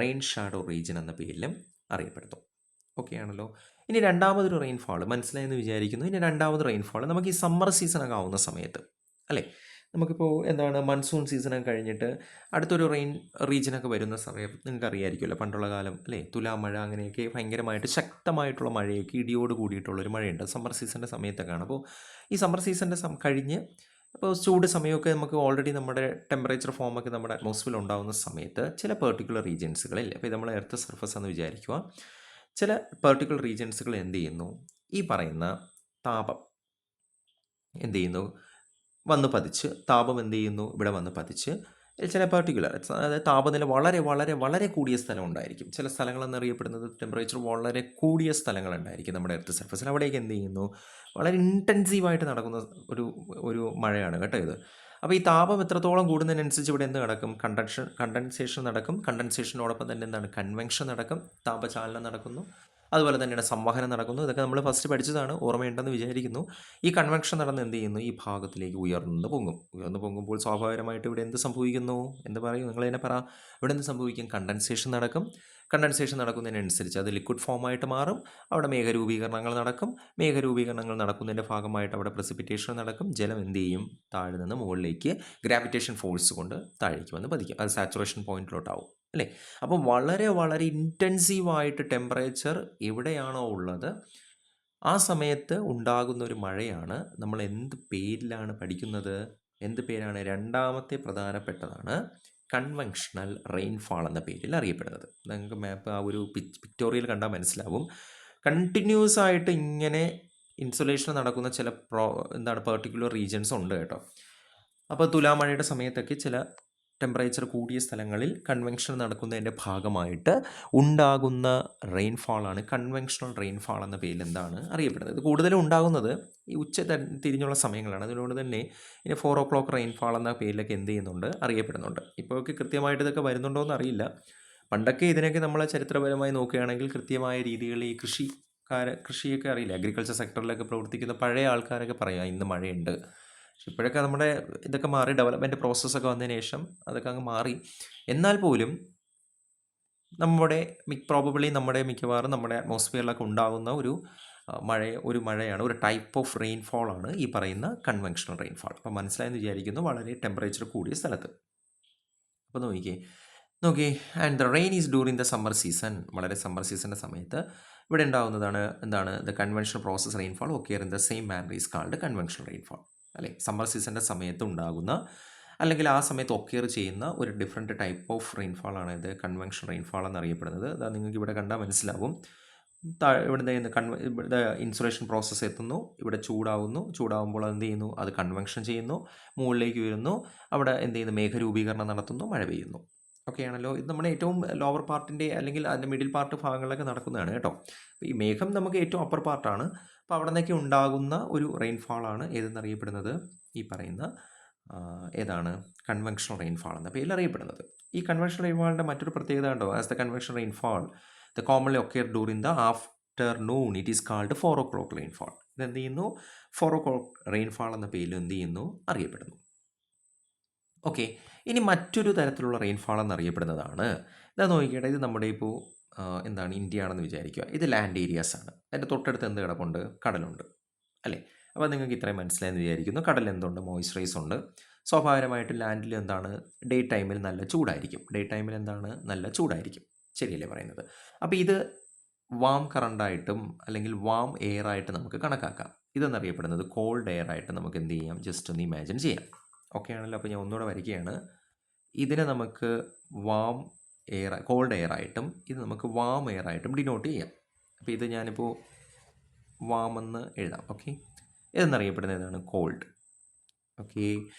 റെയിൻ ഷാഡോ റീജിയൻ എന്ന പേരിലും അറിയപ്പെടുന്നു. ഓക്കെ ആണല്ലോ. ഇനി രണ്ടാമതൊരു റെയിൻഫാൾ മനസ്സിലായെന്ന് വിചാരിക്കുന്നു. ഇനി രണ്ടാമത് റെയിൻഫാൾ നമുക്ക് ഈ സമ്മർ സീസണൊക്കെ ആവുന്ന സമയത്ത് അല്ലേ? നമുക്കിപ്പോൾ എന്താണ് മൺസൂൺ സീസണൊക്കെ കഴിഞ്ഞിട്ട് അടുത്തൊരു റെയിൻ റീജിയനൊക്കെ വരുന്ന സമയം നിങ്ങൾക്ക് അറിയാമായിരിക്കുമല്ലോ. പണ്ടുള്ള കാലം അല്ലേ? തുലാമഴ അങ്ങനെയൊക്കെ ഭയങ്കരമായിട്ട് ശക്തമായിട്ടുള്ള മഴയൊക്കെ ഇടിയോട് കൂടിയിട്ടുള്ളൊരു മഴയുണ്ട് സമ്മർ സീസണിൻ്റെ സമയത്തൊക്കെയാണ്. അപ്പോൾ ഈ സമ്മർ സീസണിൻ്റെ കഴിഞ്ഞ് അപ്പോൾ ചൂട് സമയമൊക്കെ നമുക്ക് ഓൾറെഡി നമ്മുടെ ടെമ്പറേച്ചർ ഫോമൊക്കെ നമ്മുടെ അറ്റ്മോസ്ഫിയറിൽ ഉണ്ടാകുന്ന സമയത്ത് ചില പെർട്ടിക്കുലർ റീജിയൻസുകളിൽ, അപ്പോൾ ഇത് നമ്മൾ എർത്ത് സർഫസ് എന്ന് വിചാരിക്കുക, ചില പെർട്ടിക്കുലർ റീജിയൻസുകൾ എന്ത് ചെയ്യുന്നു? ഈ പറയുന്ന താപം എന്ത് ചെയ്യുന്നു? വന്ന് പതിച്ച് താപം എന്ത് ചെയ്യുന്നു? ഇവിടെ വന്ന് പതിച്ച് ചില പെർട്ടിക്കുലർ, അതായത് താപനില വളരെ വളരെ വളരെ കൂടിയ സ്ഥലം ഉണ്ടായിരിക്കും. ചില സ്ഥലങ്ങളെന്നറിയപ്പെടുന്നത് ടെമ്പറേച്ചർ വളരെ കൂടിയ സ്ഥലങ്ങളുണ്ടായിരിക്കും നമ്മുടെ എർത്ത് സർഫസിൽ. അവിടേക്ക് എന്ത് ചെയ്യുന്നു? വളരെ ഇൻറ്റൻസീവായിട്ട് നടക്കുന്ന ഒരു മഴയാണ് കേട്ടോ ഇത്. അപ്പോൾ ഈ താപം എത്രത്തോളം കൂടുന്നതിനനുസരിച്ച് ഇവിടെ എന്ത് നടക്കും? കണ്ടൻസേഷൻ നടക്കും. കണ്ടൻസേഷനോടൊപ്പം തന്നെ എന്താണ്? കൺവെൻഷൻ നടക്കും. താപചാലനം നടക്കുന്നു. അതുപോലെ തന്നെയാണ് സംവഹനം നടക്കുന്നു. ഇതൊക്കെ നമ്മൾ ഫസ്റ്റ് പഠിച്ചതാണ്, ഓർമ്മയുണ്ടെന്ന് വിചാരിക്കുന്നു. ഈ കൺവെൻഷൻ നടന്ന് എന്ത് ചെയ്യുന്നു? ഈ ഭാഗത്തിലേക്ക് ഉയർന്നു പൊങ്ങുമ്പോൾ സ്വാഭാവികമായിട്ട് ഇവിടെ എന്ത് സംഭവിക്കുന്നു? എന്ത് പറയും? നിങ്ങൾ തന്നെ പറ. ഇവിടെ എന്ത് സംഭവിക്കും? കണ്ടൻസേഷൻ നടക്കും. കണ്ടൻസേഷൻ നടക്കുന്നതിനനുസരിച്ച് അത് ലിക്വിഡ് ഫോമായിട്ട് മാറും. അവിടെ മേഘരൂപീകരണങ്ങൾ നടക്കും. മേഘരൂപീകരണങ്ങൾ നടക്കുന്നതിൻ്റെ ഭാഗമായിട്ട് അവിടെ പ്രസിപ്പിറ്റേഷൻ നടക്കും. ജലം എന്ത് ചെയ്യും? താഴെ നിന്ന് മുകളിലേക്ക് ഗ്രാവിറ്റേഷൻ ഫോഴ്സ് കൊണ്ട് താഴേക്ക് വന്ന് പതിക്കും. അത് സാച്ചുറേഷൻ പോയിന്റിലോട്ടാവും അല്ലേ? അപ്പോൾ വളരെ വളരെ ഇൻറ്റൻസീവായിട്ട് ടെമ്പറേച്ചർ എവിടെയാണോ ഉള്ളത് ആ സമയത്ത് ഉണ്ടാകുന്ന ഒരു മഴയാണ് നമ്മൾ എന്ത് പേരിലാണ് പഠിക്കുന്നത്? എന്ത് പേരാണ്? രണ്ടാമത്തെ പ്രധാനപ്പെട്ടതാണ് കൺവെൻഷണൽ റെയിൻഫാൾ എന്ന പേരിൽ അറിയപ്പെടുന്നത്. നിങ്ങൾക്ക് മാപ്പ് ആ ഒരു പിക്ടോറിയൽ കണ്ടാൽ മനസ്സിലാവും. കണ്ടിന്യൂസ് ആയിട്ട് ഇങ്ങനെ ഇൻസുലേഷൻ നടക്കുന്ന ചില പെർട്ടിക്കുലർ റീജിയൻസ് ഉണ്ട് കേട്ടോ. അപ്പോൾ തുലാമഴയുടെ സമയത്തൊക്കെ ചില ടെമ്പറേച്ചർ കൂടിയ സ്ഥലങ്ങളിൽ കൺവെൻഷൻ നടക്കുന്നതിൻ്റെ ഭാഗമായിട്ട് ഉണ്ടാകുന്ന റെയിൻഫാളാണ് കൺവെൻഷണൽ റെയിൻഫാൾ എന്ന പേരിൽ എന്താണ് അറിയപ്പെടുന്നത്. ഇത് കൂടുതലും ഉണ്ടാകുന്നത് ഈ തിരിഞ്ഞുള്ള സമയങ്ങളാണ്. അതുകൊണ്ട് തന്നെ ഇനി 4 o'clock റെയിൻഫാൾ എന്ന പേരിലൊക്കെ എന്ത് ചെയ്യുന്നുണ്ട്? അറിയപ്പെടുന്നുണ്ട്. ഇപ്പോഴൊക്കെ കൃത്യമായിട്ട് ഇതൊക്കെ വരുന്നുണ്ടോ എന്ന് അറിയില്ല. പണ്ടൊക്കെ ഇതിനൊക്കെ നമ്മൾ ചരിത്രപരമായി നോക്കുകയാണെങ്കിൽ കൃത്യമായ രീതികളിൽ ഈ കൃഷിയൊക്കെ അറിയില്ല, അഗ്രികൾച്ചർ സെക്ടറിലൊക്കെ പ്രവർത്തിക്കുന്ന പഴയ ആൾക്കാരൊക്കെ പറയാം ഇന്ന് മഴയുണ്ട്. പക്ഷെ ഇപ്പോഴൊക്കെ നമ്മുടെ ഇതൊക്കെ മാറി, ഡെവലപ്മെൻറ്റ് പ്രോസസ്സൊക്കെ വന്നതിന് ശേഷം അതൊക്കെ അങ്ങ് മാറി. എന്നാൽ പോലും നമ്മുടെ മിക്കവാറും നമ്മുടെ അറ്റ്മോസ്ഫിയറിലൊക്കെ ഉണ്ടാകുന്ന ഒരു മഴയാണ്, ഒരു ടൈപ്പ് ഓഫ് റെയിൻഫോളാണ് ഈ പറയുന്ന കൺവെൻഷണൽ റെയിൻഫാൾ. അപ്പോൾ മനസ്സിലായെന്ന് വിചാരിക്കുന്നു, വളരെ ടെമ്പറേച്ചർ കൂടിയ സ്ഥലത്ത്. അപ്പോൾ നോക്കി and the rain is during the summer season. വളരെ സമ്മർ സീസണിൻ്റെ സമയത്ത് ഇവിടെ ഉണ്ടാകുന്നതാണ് എന്താണ്? The conventional process rainfall occur in the same manner is called conventional rainfall അല്ലേ? സമ്മർ സീസണിൻ്റെ സമയത്ത് ഉണ്ടാകുന്ന അല്ലെങ്കിൽ ആ സമയത്ത് ഒക്കെയർ ചെയ്യുന്ന ഒരു ഡിഫറെൻറ്റ് ടൈപ്പ് ഓഫ് റെയിൻഫാളാണ് ഇത് കൺവെൻഷണൽ റെയിൻഫാൾ എന്നറിയപ്പെടുന്നത്. അത് നിങ്ങൾക്ക് ഇവിടെ കണ്ടാൽ മനസ്സിലാവും. ഇവിടെ ഇൻസുലേഷൻ പ്രോസസ്സ് എത്തുന്നു, ഇവിടെ ചൂടാവുമ്പോൾ എന്ത് ചെയ്യുന്നു? അത് കൺവെൻഷൻ ചെയ്യുന്നു, മുകളിലേക്ക് വരുന്നു, അവിടെ എന്ത് ചെയ്യുന്നു? മേഘരൂപീകരണം നടത്തുന്നു, മഴ പെയ്യുന്നു. ഓക്കെ ആണല്ലോ. ഇത് നമ്മുടെ ഏറ്റവും ലോവർ പാർട്ടിൻ്റെ അല്ലെങ്കിൽ അതിൻ്റെ മിഡിൽ പാർട്ട് ഭാഗങ്ങളിലൊക്കെ നടക്കുന്നതാണ് കേട്ടോ. അപ്പോൾ ഈ മേഘം നമുക്ക് ഏറ്റവും അപ്പർ പാർട്ടാണ്. അപ്പോൾ അവിടെ നിന്നൊക്കെ ഉണ്ടാകുന്ന ഒരു റെയിൻഫാളാണ് ഏതെന്നറിയപ്പെടുന്നത് ഈ പറയുന്ന ഏതാണ് കൺവെൻഷണൽ റെയിൻഫാൾ എന്ന പേരിൽ അറിയപ്പെടുന്നത്. ഈ കൺവെൻഷണൽ റെയിൻഫാളിൻ്റെ മറ്റൊരു പ്രത്യേകത ഉണ്ടോ? As the conventional rainfall the commonly occur during the afternoon it is called 4 o'clock rainfall. ഇതെന്ത് ചെയ്യുന്നു? 4 o'clock റെയിൻഫാൾ എന്ന പേരിൽ എന്ത് ചെയ്യുന്നു? അറിയപ്പെടുന്നു. ഓക്കെ, ഇനി മറ്റൊരു തരത്തിലുള്ള റെയിൻഫാൾ എന്നറിയപ്പെടുന്നതാണ്, ഇതാ നോക്കിക്കട്ടെ, ഇത് നമ്മുടെ ഇപ്പോൾ എന്താണ് ഇന്ത്യ ആണെന്ന് വിചാരിക്കുക. ഇത് ലാൻഡ് ഏരിയാസ് ആണ്. അതിൻ്റെ തൊട്ടടുത്ത് എന്ത് കിടപ്പുണ്ട്? കടലുണ്ട് അല്ലേ? അപ്പോൾ നിങ്ങൾക്ക് ഇത്രയും മനസ്സിലായെന്ന് വിചാരിക്കുന്നു. കടൽ എന്തുണ്ട്? മോയ്സ്ചറൈസ് ഉണ്ട്. സ്വാഭാവികമായിട്ടും ലാൻഡിൽ എന്താണ്? ഡേ ടൈമിൽ നല്ല ചൂടായിരിക്കും. ഡേ ടൈമിൽ എന്താണ്? നല്ല ചൂടായിരിക്കും. ശരിയല്ലേ പറയുന്നത്? അപ്പോൾ ഇത് വാം കറണ്ടായിട്ടും അല്ലെങ്കിൽ വാം എയർ ആയിട്ട് നമുക്ക് കണക്കാക്കാം. ഇതെന്നറിയപ്പെടുന്നത് കോൾഡ് എയർ ആയിട്ട് നമുക്ക് എന്ത് ചെയ്യാം? ജസ്റ്റ് ഒന്ന് ഇമാജിൻ ചെയ്യാം. ഓക്കെ ആണല്ലോ. അപ്പോൾ ഞാൻ ഒന്നുകൂടെ വരയ്ക്കുകയാണ്. ഇതിനെ നമുക്ക് വാം എയർ, കോൾഡ് എയർ ആയിട്ടും ഇത് നമുക്ക് വാം എയർ ആയിട്ടും ഡിനോട്ട് ചെയ്യാം. അപ്പോൾ ഇത് ഞാനിപ്പോൾ വാം എന്ന് എഴുതാം. ഓക്കെ, ഇതെന്നറിയപ്പെടുന്നത് ഏതാണ്? കോൾഡ്. ഓക്കെ,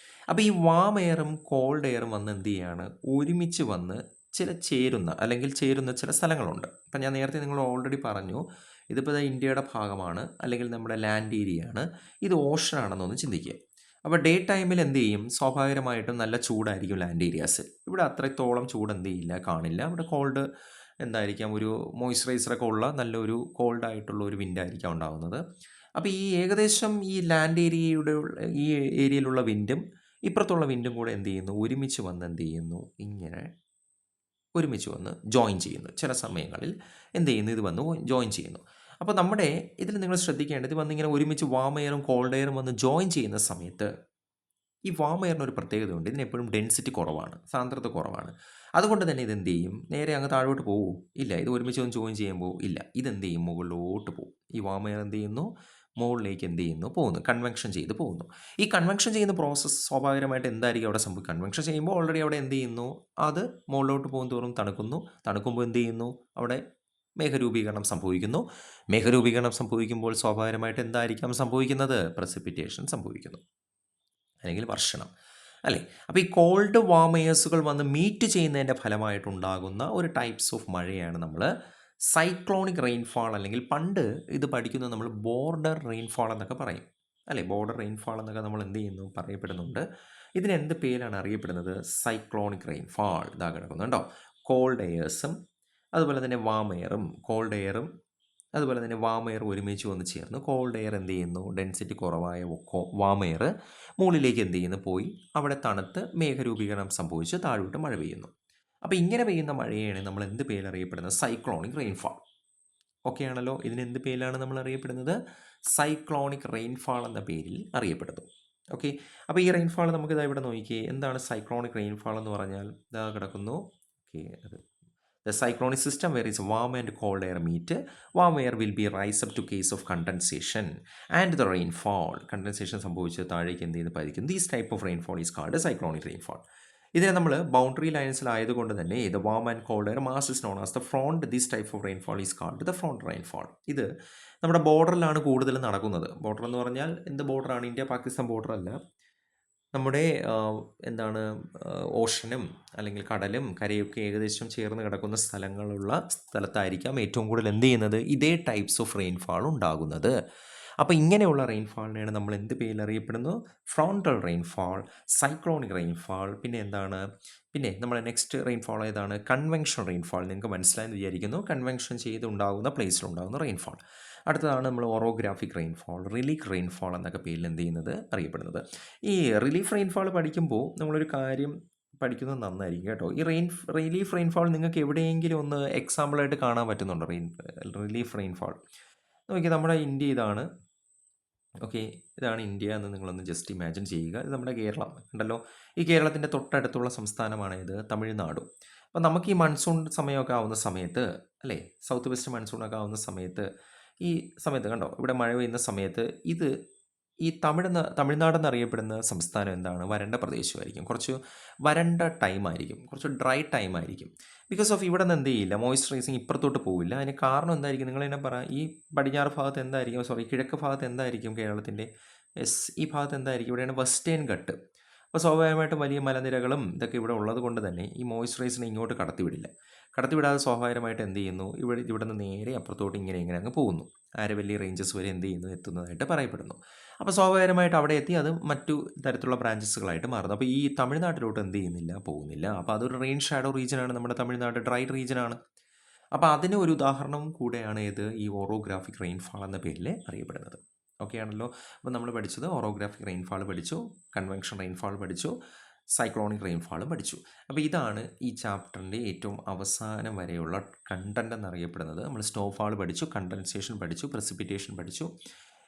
അപ്പോൾ ഈ വാം എയറും കോൾഡ് എയറും വന്ന് എന്ത് ചെയ്യാണ്? ഒരുമിച്ച് വന്ന് ചേരുന്ന ചില സ്ഥലങ്ങളുണ്ട്. അപ്പം ഞാൻ നേരത്തെ നിങ്ങൾ ഓൾറെഡി പറഞ്ഞു, ഇതിപ്പോൾ ഇന്ത്യയുടെ ഭാഗമാണ് അല്ലെങ്കിൽ നമ്മുടെ ലാൻഡ് ഏരിയ ആണ്, ഇത് ഓഷൻ ആണെന്നൊന്ന് ചിന്തിക്കുക. അപ്പോൾ ഡേ ടൈമിൽ എന്ത് ചെയ്യും? സ്വാഭാവികമായിട്ടും നല്ല ചൂടായിരിക്കും ലാൻഡ് ഏരിയാസിൽ. ഇവിടെ അത്രത്തോളം ചൂട് എന്ത് ചെയ്യില്ല, കാണില്ല. ഇവിടെ കോൾഡ് എന്തായിരിക്കാം? ഒരു മോയ്സ്ചറൈസറൊക്കെ ഉള്ള നല്ലൊരു കോൾഡ് ആയിട്ടുള്ള ഒരു വിൻഡായിരിക്കാം ഉണ്ടാകുന്നത്. അപ്പോൾ ഈ ഏകദേശം ഈ ലാൻഡ് ഈ ഏരിയയിലുള്ള വിൻഡും ഇപ്പുറത്തുള്ള വിൻഡും കൂടെ എന്ത് ചെയ്യുന്നു? ഒരുമിച്ച് വന്ന് എന്ത് ചെയ്യുന്നു? ഇങ്ങനെ ഒരുമിച്ച് വന്ന് ജോയിൻ ചെയ്യുന്നു. ചില സമയങ്ങളിൽ എന്ത് ചെയ്യുന്നു? ഇത് വന്ന് ജോയിൻ ചെയ്യുന്നു. അപ്പോൾ നമ്മുടെ ഇതിൽ നിങ്ങൾ ശ്രദ്ധിക്കേണ്ടത്, ഇത് വന്നിങ്ങനെ ഒരുമിച്ച് വാം എയറും കോൾഡ് എയറും വന്ന് ജോയിൻ ചെയ്യുന്ന സമയത്ത് ഈ വാം എയറിന് ഒരു പ്രത്യേകതയുണ്ട്. ഇതിനെപ്പോഴും ഡെൻസിറ്റി കുറവാണ്, സാന്ദ്രത കുറവാണ്. അതുകൊണ്ട് തന്നെ ഇതെന്ത് ചെയ്യും? നേരെ അങ്ങ് താഴോട്ട് പോകുമോ? ഇല്ല. ഇത് ഒരുമിച്ച് ഒന്ന് ജോയിൻ ചെയ്യുമ്പോൾ ഇല്ല, ഇതെന്ത് ചെയ്യും? മുകളിലോട്ട് പോകും. ഈ വാം എയർ എന്ത് ചെയ്യുന്നു? മുകളിലേക്ക് എന്ത് ചെയ്യുന്നു? പോകുന്നു, കൺവെൻഷൻ ചെയ്ത് പോകുന്നു. ഈ കൺവെൻഷൻ ചെയ്യുന്ന പ്രോസസ്സ് സ്വാഭാവികമായിട്ട് എന്തായിരിക്കും അവിടെ സംഭവിക്കും? കൺവെൻഷൻ ചെയ്യുമ്പോൾ ഓൾറെഡി അവിടെ എന്ത് ചെയ്യുന്നു? അത് മുകളിലോട്ട് പോകും തോറും തണുക്കുന്നു. തണുക്കുമ്പോൾ എന്ത് ചെയ്യുന്നു? അവിടെ മേഘരൂപീകരണം സംഭവിക്കുന്നു. മേഘരൂപീകരണം സംഭവിക്കുമ്പോൾ സ്വാഭാവികമായിട്ട് എന്തായിരിക്കാം സംഭവിക്കുന്നത്? പ്രസിപ്പിറ്റേഷൻ സംഭവിക്കുന്നു, അല്ലെങ്കിൽ വർഷണം അല്ലേ? അപ്പോൾ ഈ കോൾഡ് വാം എയർസുകൾ വന്ന് മീറ്റ് ചെയ്യുന്നതിൻ്റെ ഫലമായിട്ടുണ്ടാകുന്ന ഒരു ടൈപ്സ് ഓഫ് മഴയാണ് നമ്മൾ സൈക്ലോണിക് റെയിൻഫാൾ, അല്ലെങ്കിൽ പണ്ട് ഇത് പഠിക്കുന്നത് നമ്മൾ ബോർഡർ റെയിൻഫാൾ എന്നൊക്കെ പറയും അല്ലേ? ബോർഡർ റെയിൻഫാൾ എന്നൊക്കെ നമ്മൾ എന്ത് ചെയ്യുന്നു? പറയപ്പെടുന്നുണ്ട്. ഇതിന് എന്ത് പേരാണ് അറിയപ്പെടുന്നത്? Cyclonic rainfall. ഇതാ കിടക്കുന്നുണ്ടോ? കോൾഡ് എയേഴ്സും അതുപോലെ തന്നെ വാം എയറും, കോൾഡ് എയറും അതുപോലെ തന്നെ വാം എയർ ഒരുമിച്ച് വന്ന് ചേർന്ന് കോൾഡ് എയർ എന്ത് ചെയ്യുന്നു? ഡെൻസിറ്റി കുറവായ വാം എയർ മുകളിലേക്ക് എന്ത് ചെയ്യുന്നു? പോയി അവിടെ തണുത്ത് മേഘരൂപീകരണം സംഭവിച്ച് താഴോട്ട് മഴ പെയ്യുന്നു. അപ്പോൾ ഇങ്ങനെ പെയ്യുന്ന മഴയാണ് നമ്മൾ എന്ത് പേരിൽ അറിയപ്പെടുന്നത്? Cyclonic rainfall. ഓക്കെ ആണല്ലോ. ഇതിന് എന്ത് പേരിലാണ് നമ്മൾ അറിയപ്പെടുന്നത്? സൈക്ലോണിക് റെയിൻഫാൾ എന്ന പേരിൽ അറിയപ്പെടുന്നു. ഓക്കെ, അപ്പോൾ ഈ റെയിൻഫാൾ നമുക്ക് ഇതാ ഇവിടെ നോക്കിയേ. എന്താണ് സൈക്ലോണിക് റെയിൻഫാൾ എന്ന് പറഞ്ഞാൽ? ഇതാ കിടക്കുന്നു. ഓക്കെ, അത് the cyclonic system where is warm and cold air meet. Warm air will be rise up to case of condensation and the rainfall. Condensation സംഭവിച്ച് താഴേക്ക് എന്ത് ചെയ്യുന്നു? പതിക്കും. This type of rainfall is called cyclonic rainfall. ഇതിനെ നമ്മൾ ബൗണ്ടറി ലൈൻസിലായതുകൊണ്ട് തന്നെ ഇത് warm and called air mass is known as the front. This type of rainfall is called the front rainfall. ഇത് നമ്മുടെ ബോർഡറിലാണ് കൂടുതലും നടക്കുന്നത്. ബോർഡർ എന്ന് പറഞ്ഞാൽ എന്ത് ബോർഡറാണ്? ഇന്ത്യ പാകിസ്ഥാൻ ബോർഡർ അല്ല, നമ്മുടെ എന്താണ് ഓഷനും അല്ലെങ്കിൽ കടലും കരയൊക്കെ ഏകദേശം ചേർന്ന് കിടക്കുന്ന സ്ഥലത്തായിരിക്കാം ഏറ്റവും കൂടുതൽ എന്ത് ചെയ്യുന്നത്? ഇതേ ടൈപ്സ് ഓഫ് റെയിൻഫാൾ ഉണ്ടാകുന്നത്. അപ്പോൾ ഇങ്ങനെയുള്ള റെയിൻഫാളിനെയാണ് നമ്മൾ എന്ത് പേരിൽ അറിയപ്പെടുന്നു? Frontal rainfall, cyclonic rainfall. പിന്നെ എന്താണ്? പിന്നെ നമ്മുടെ നെക്സ്റ്റ് റെയിൻഫാൾ ഏതാണ്? Conventional rainfall. നിങ്ങൾക്ക് മനസ്സിലായെന്ന് വിചാരിക്കുന്നു. കൺവെൻഷൻ ചെയ്തുണ്ടാകുന്ന പ്ലേസിലുണ്ടാകുന്ന റെയിൻഫാൾ. അടുത്തതാണ് നമ്മൾ ഓറോഗ്രാഫിക് റെയിൻഫാൾ, റിലീഫ് റെയിൻഫാൾ എന്നൊക്കെ പേരിൽ എന്ത് ചെയ്യുന്നത്? അറിയപ്പെടുന്നത്. ഈ റിലീഫ് റെയിൻഫാൾ പഠിക്കുമ്പോൾ നമ്മളൊരു കാര്യം പഠിക്കുന്നത് നന്നായിരിക്കും കേട്ടോ. ഈ റിലീഫ് റെയിൻഫാൾ നിങ്ങൾക്ക് എവിടെയെങ്കിലും ഒന്ന് എക്സാമ്പിളായിട്ട് കാണാൻ പറ്റുന്നുണ്ടോ? റിലീഫ് റെയിൻഫാൾ നോക്കി, നമ്മുടെ ഇന്ത്യ ഇതാണ്. ഓക്കെ, ഇതാണ് ഇന്ത്യ എന്ന് നിങ്ങളൊന്ന് ജസ്റ്റ് ഇമാജിൻ ചെയ്യുക. ഇത് നമ്മുടെ കേരളം ഉണ്ടല്ലോ. ഈ കേരളത്തിൻ്റെ തൊട്ടടുത്തുള്ള സംസ്ഥാനമാണ് ഇത് തമിഴ്നാട്. അപ്പം നമുക്ക് ഈ മൺസൂൺ സമയമൊക്കെ ആവുന്ന സമയത്ത് അല്ലേ, സൗത്ത് വെസ്റ്റ് മൺസൂണൊക്കെ ആവുന്ന സമയത്ത്, ഈ സമയത്ത് കണ്ടോ ഇവിടെ മഴ പെയ്യുന്ന സമയത്ത് ഈ തമിഴ്നാട് എന്നറിയപ്പെടുന്ന സംസ്ഥാനം എന്താണ്? വരണ്ട പ്രദേശമായിരിക്കും. കുറച്ച് വരണ്ട ടൈമായിരിക്കും, കുറച്ച് ഡ്രൈ ടൈമായിരിക്കും. ബിക്കോസ് ഓഫ് ഇവിടെ നിന്ന് എന്ത് ചെയ്യില്ല, മോയ്സ്ചറൈസിങ് ഇപ്പുറത്തോട്ട് പോവില്ല. അതിന് കാരണം എന്തായിരിക്കും? നിങ്ങൾ തന്നെ പറ. ഈ പടിഞ്ഞാറ് ഭാഗത്ത് എന്തായിരിക്കും, കിഴക്ക് ഭാഗത്ത് എന്തായിരിക്കും കേരളത്തിൻ്റെ? ഈ ഭാഗത്ത് എന്തായിരിക്കും? ഇവിടെയാണ് വെസ്റ്റേൺ ഘട്ട്. അപ്പോൾ സ്വാഭാവികമായിട്ടും വലിയ മലനിരകളും ഇതൊക്കെ ഇവിടെ ഉള്ളത് കൊണ്ട് തന്നെ ഈ മോയ്സ്ചറൈസറിനെ ഇങ്ങോട്ട് കടത്തിവിടില്ല. കടത്തിവിടാതെ സ്വാഭാവികമായിട്ട് എന്ത് ചെയ്യുന്നു, ഇവിടെ നിന്ന് നേരെ അപ്പുറത്തോട്ട് ഇങ്ങനെ അങ്ങ് പോകുന്നു. ആരവല്ലി റേഞ്ചസ് വരെ എന്ത് ചെയ്യുന്നു, എത്തുന്നതായിട്ട് പറയപ്പെടുന്നു. അപ്പോൾ സ്വാഭാവികമായിട്ട് അവിടെ എത്തി അത് മറ്റു തരത്തിലുള്ള ബ്രാഞ്ചസുകളായിട്ട് മാറുന്നു. അപ്പോൾ ഈ തമിഴ്നാട്ടിലോട്ട് എന്ത് ചെയ്യുന്നില്ല, പോകുന്നില്ല. അപ്പോൾ അതൊരു റെയിൻ ഷാഡോ റീജിയനാണ്, നമ്മുടെ തമിഴ്നാട് ഡ്രൈ റീജിയനാണ്. അപ്പോൾ അതിന് ഒരു ഉദാഹരണം കൂടെയാണ് ഇത് ഈ ഓറോഗ്രാഫിക് റെയിൻഫാൾ എന്ന പേരിൽ അറിയപ്പെടുന്നത്. ഓക്കെ ആണല്ലോ. അപ്പോൾ നമ്മൾ പഠിച്ചത് ഓറോഗ്രാഫിക് റെയിൻഫാൾ പഠിച്ചു, കൺവെൻഷൻ റെയിൻഫാൾ പഠിച്ചു, സൈക്ലോണിക് റെയിൻഫാളും പഠിച്ചു. അപ്പോൾ ഇതാണ് ഈ ചാപ്റ്ററിൻ്റെ ഏറ്റവും അവസാനം വരെയുള്ള കണ്ടന്റ് എന്നറിയപ്പെടുന്നത്. നമ്മൾ സ്നോഫാൾ പഠിച്ചു, കണ്ടൻസേഷൻ പഠിച്ചു, പ്രസിപ്പിറ്റേഷൻ പഠിച്ചു,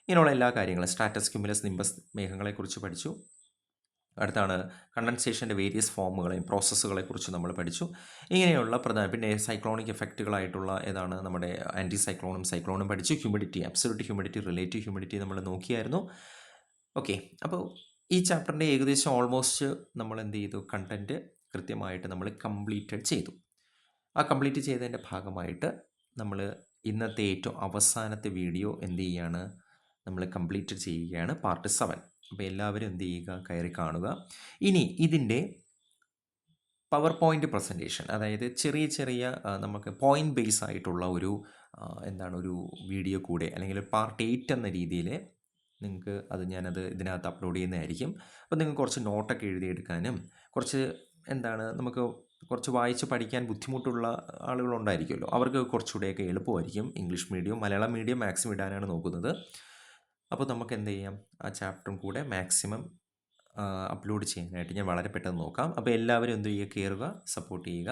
ഇങ്ങനെയുള്ള എല്ലാ കാര്യങ്ങളും, സ്ട്രാറ്റസ്, ക്യുമുലസ്, നിംബസ് മേഘങ്ങളെക്കുറിച്ച് പഠിച്ചു. അടുത്താണ് കണ്ടൻസേഷൻ്റെ വേരിയസ് ഫോമുകളെയും പ്രോസസ്സുകളെക്കുറിച്ച് നമ്മൾ പഠിച്ചു. ഇങ്ങനെയുള്ള പിന്നെ സൈക്ലോണിക് എഫക്റ്റുകളായിട്ടുള്ള ഏതാണ്, നമ്മുടെ ആൻറ്റി സൈക്ലോണും പഠിച്ചു. Humidity, absolute humidity, relative humidity നമ്മൾ നോക്കിയായിരുന്നു. ഓക്കെ, അപ്പോൾ ഈ ചാപ്റ്ററിൻ്റെ ഏകദേശം ഓൾമോസ്റ്റ് നമ്മൾ എന്ത് ചെയ്തു, കണ്ടൻറ്റ് കൃത്യമായിട്ട് നമ്മൾ കംപ്ലീറ്റഡ് ചെയ്തു. ആ കംപ്ലീറ്റ് ചെയ്തതിൻ്റെ ഭാഗമായിട്ട് നമ്മൾ ഇന്നത്തെ ഏറ്റവും അവസാനത്തെ വീഡിയോ എന്ത് ചെയ്യുകയാണ്, നമ്മൾ കംപ്ലീറ്റ് ചെയ്യുകയാണ്, പാർട്ട് 7. അപ്പോൾ എല്ലാവരും എന്ത് ചെയ്യുക, കയറി കാണുക. ഇനി ഇതിൻ്റെ പവർ പോയിൻ്റ് പ്രസൻറ്റേഷൻ, അതായത് ചെറിയ നമുക്ക് പോയിൻ്റ് ബേസ് ആയിട്ടുള്ള ഒരു ഒരു വീഡിയോ കൂടെ, അല്ലെങ്കിൽ പാർട്ട് 8 എന്ന രീതിയിൽ നിങ്ങൾക്ക് ഞാനത് ഇതിനകത്ത് അപ്ലോഡ് ചെയ്യുന്നതായിരിക്കും. അപ്പോൾ നിങ്ങൾക്ക് കുറച്ച് നോട്ടൊക്കെ എഴുതിയെടുക്കാനും, കുറച്ച് നമുക്ക് കുറച്ച് വായിച്ച് പഠിക്കാൻ ബുദ്ധിമുട്ടുള്ള ആളുകളുണ്ടായിരിക്കുമല്ലോ, അവർക്ക് കുറച്ചുകൂടെയൊക്കെ എളുപ്പമായിരിക്കും. English medium, Malayalam medium maximum ഇടാനാണ് നോക്കുന്നത്. അപ്പോൾ നമുക്ക് എന്ത് ചെയ്യാം, ആ ചാപ്റ്ററും കൂടെ മാക്സിമം അപ്ലോഡ് ചെയ്യാനായിട്ട് ഞാൻ വളരെ പെട്ടെന്ന് നോക്കാം. അപ്പോൾ എല്ലാവരും എന്ത് ചെയ്യുക, കയറുക, സപ്പോർട്ട് ചെയ്യുക,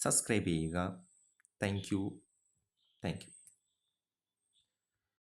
സബ്സ്ക്രൈബ് ചെയ്യുക. Thank you.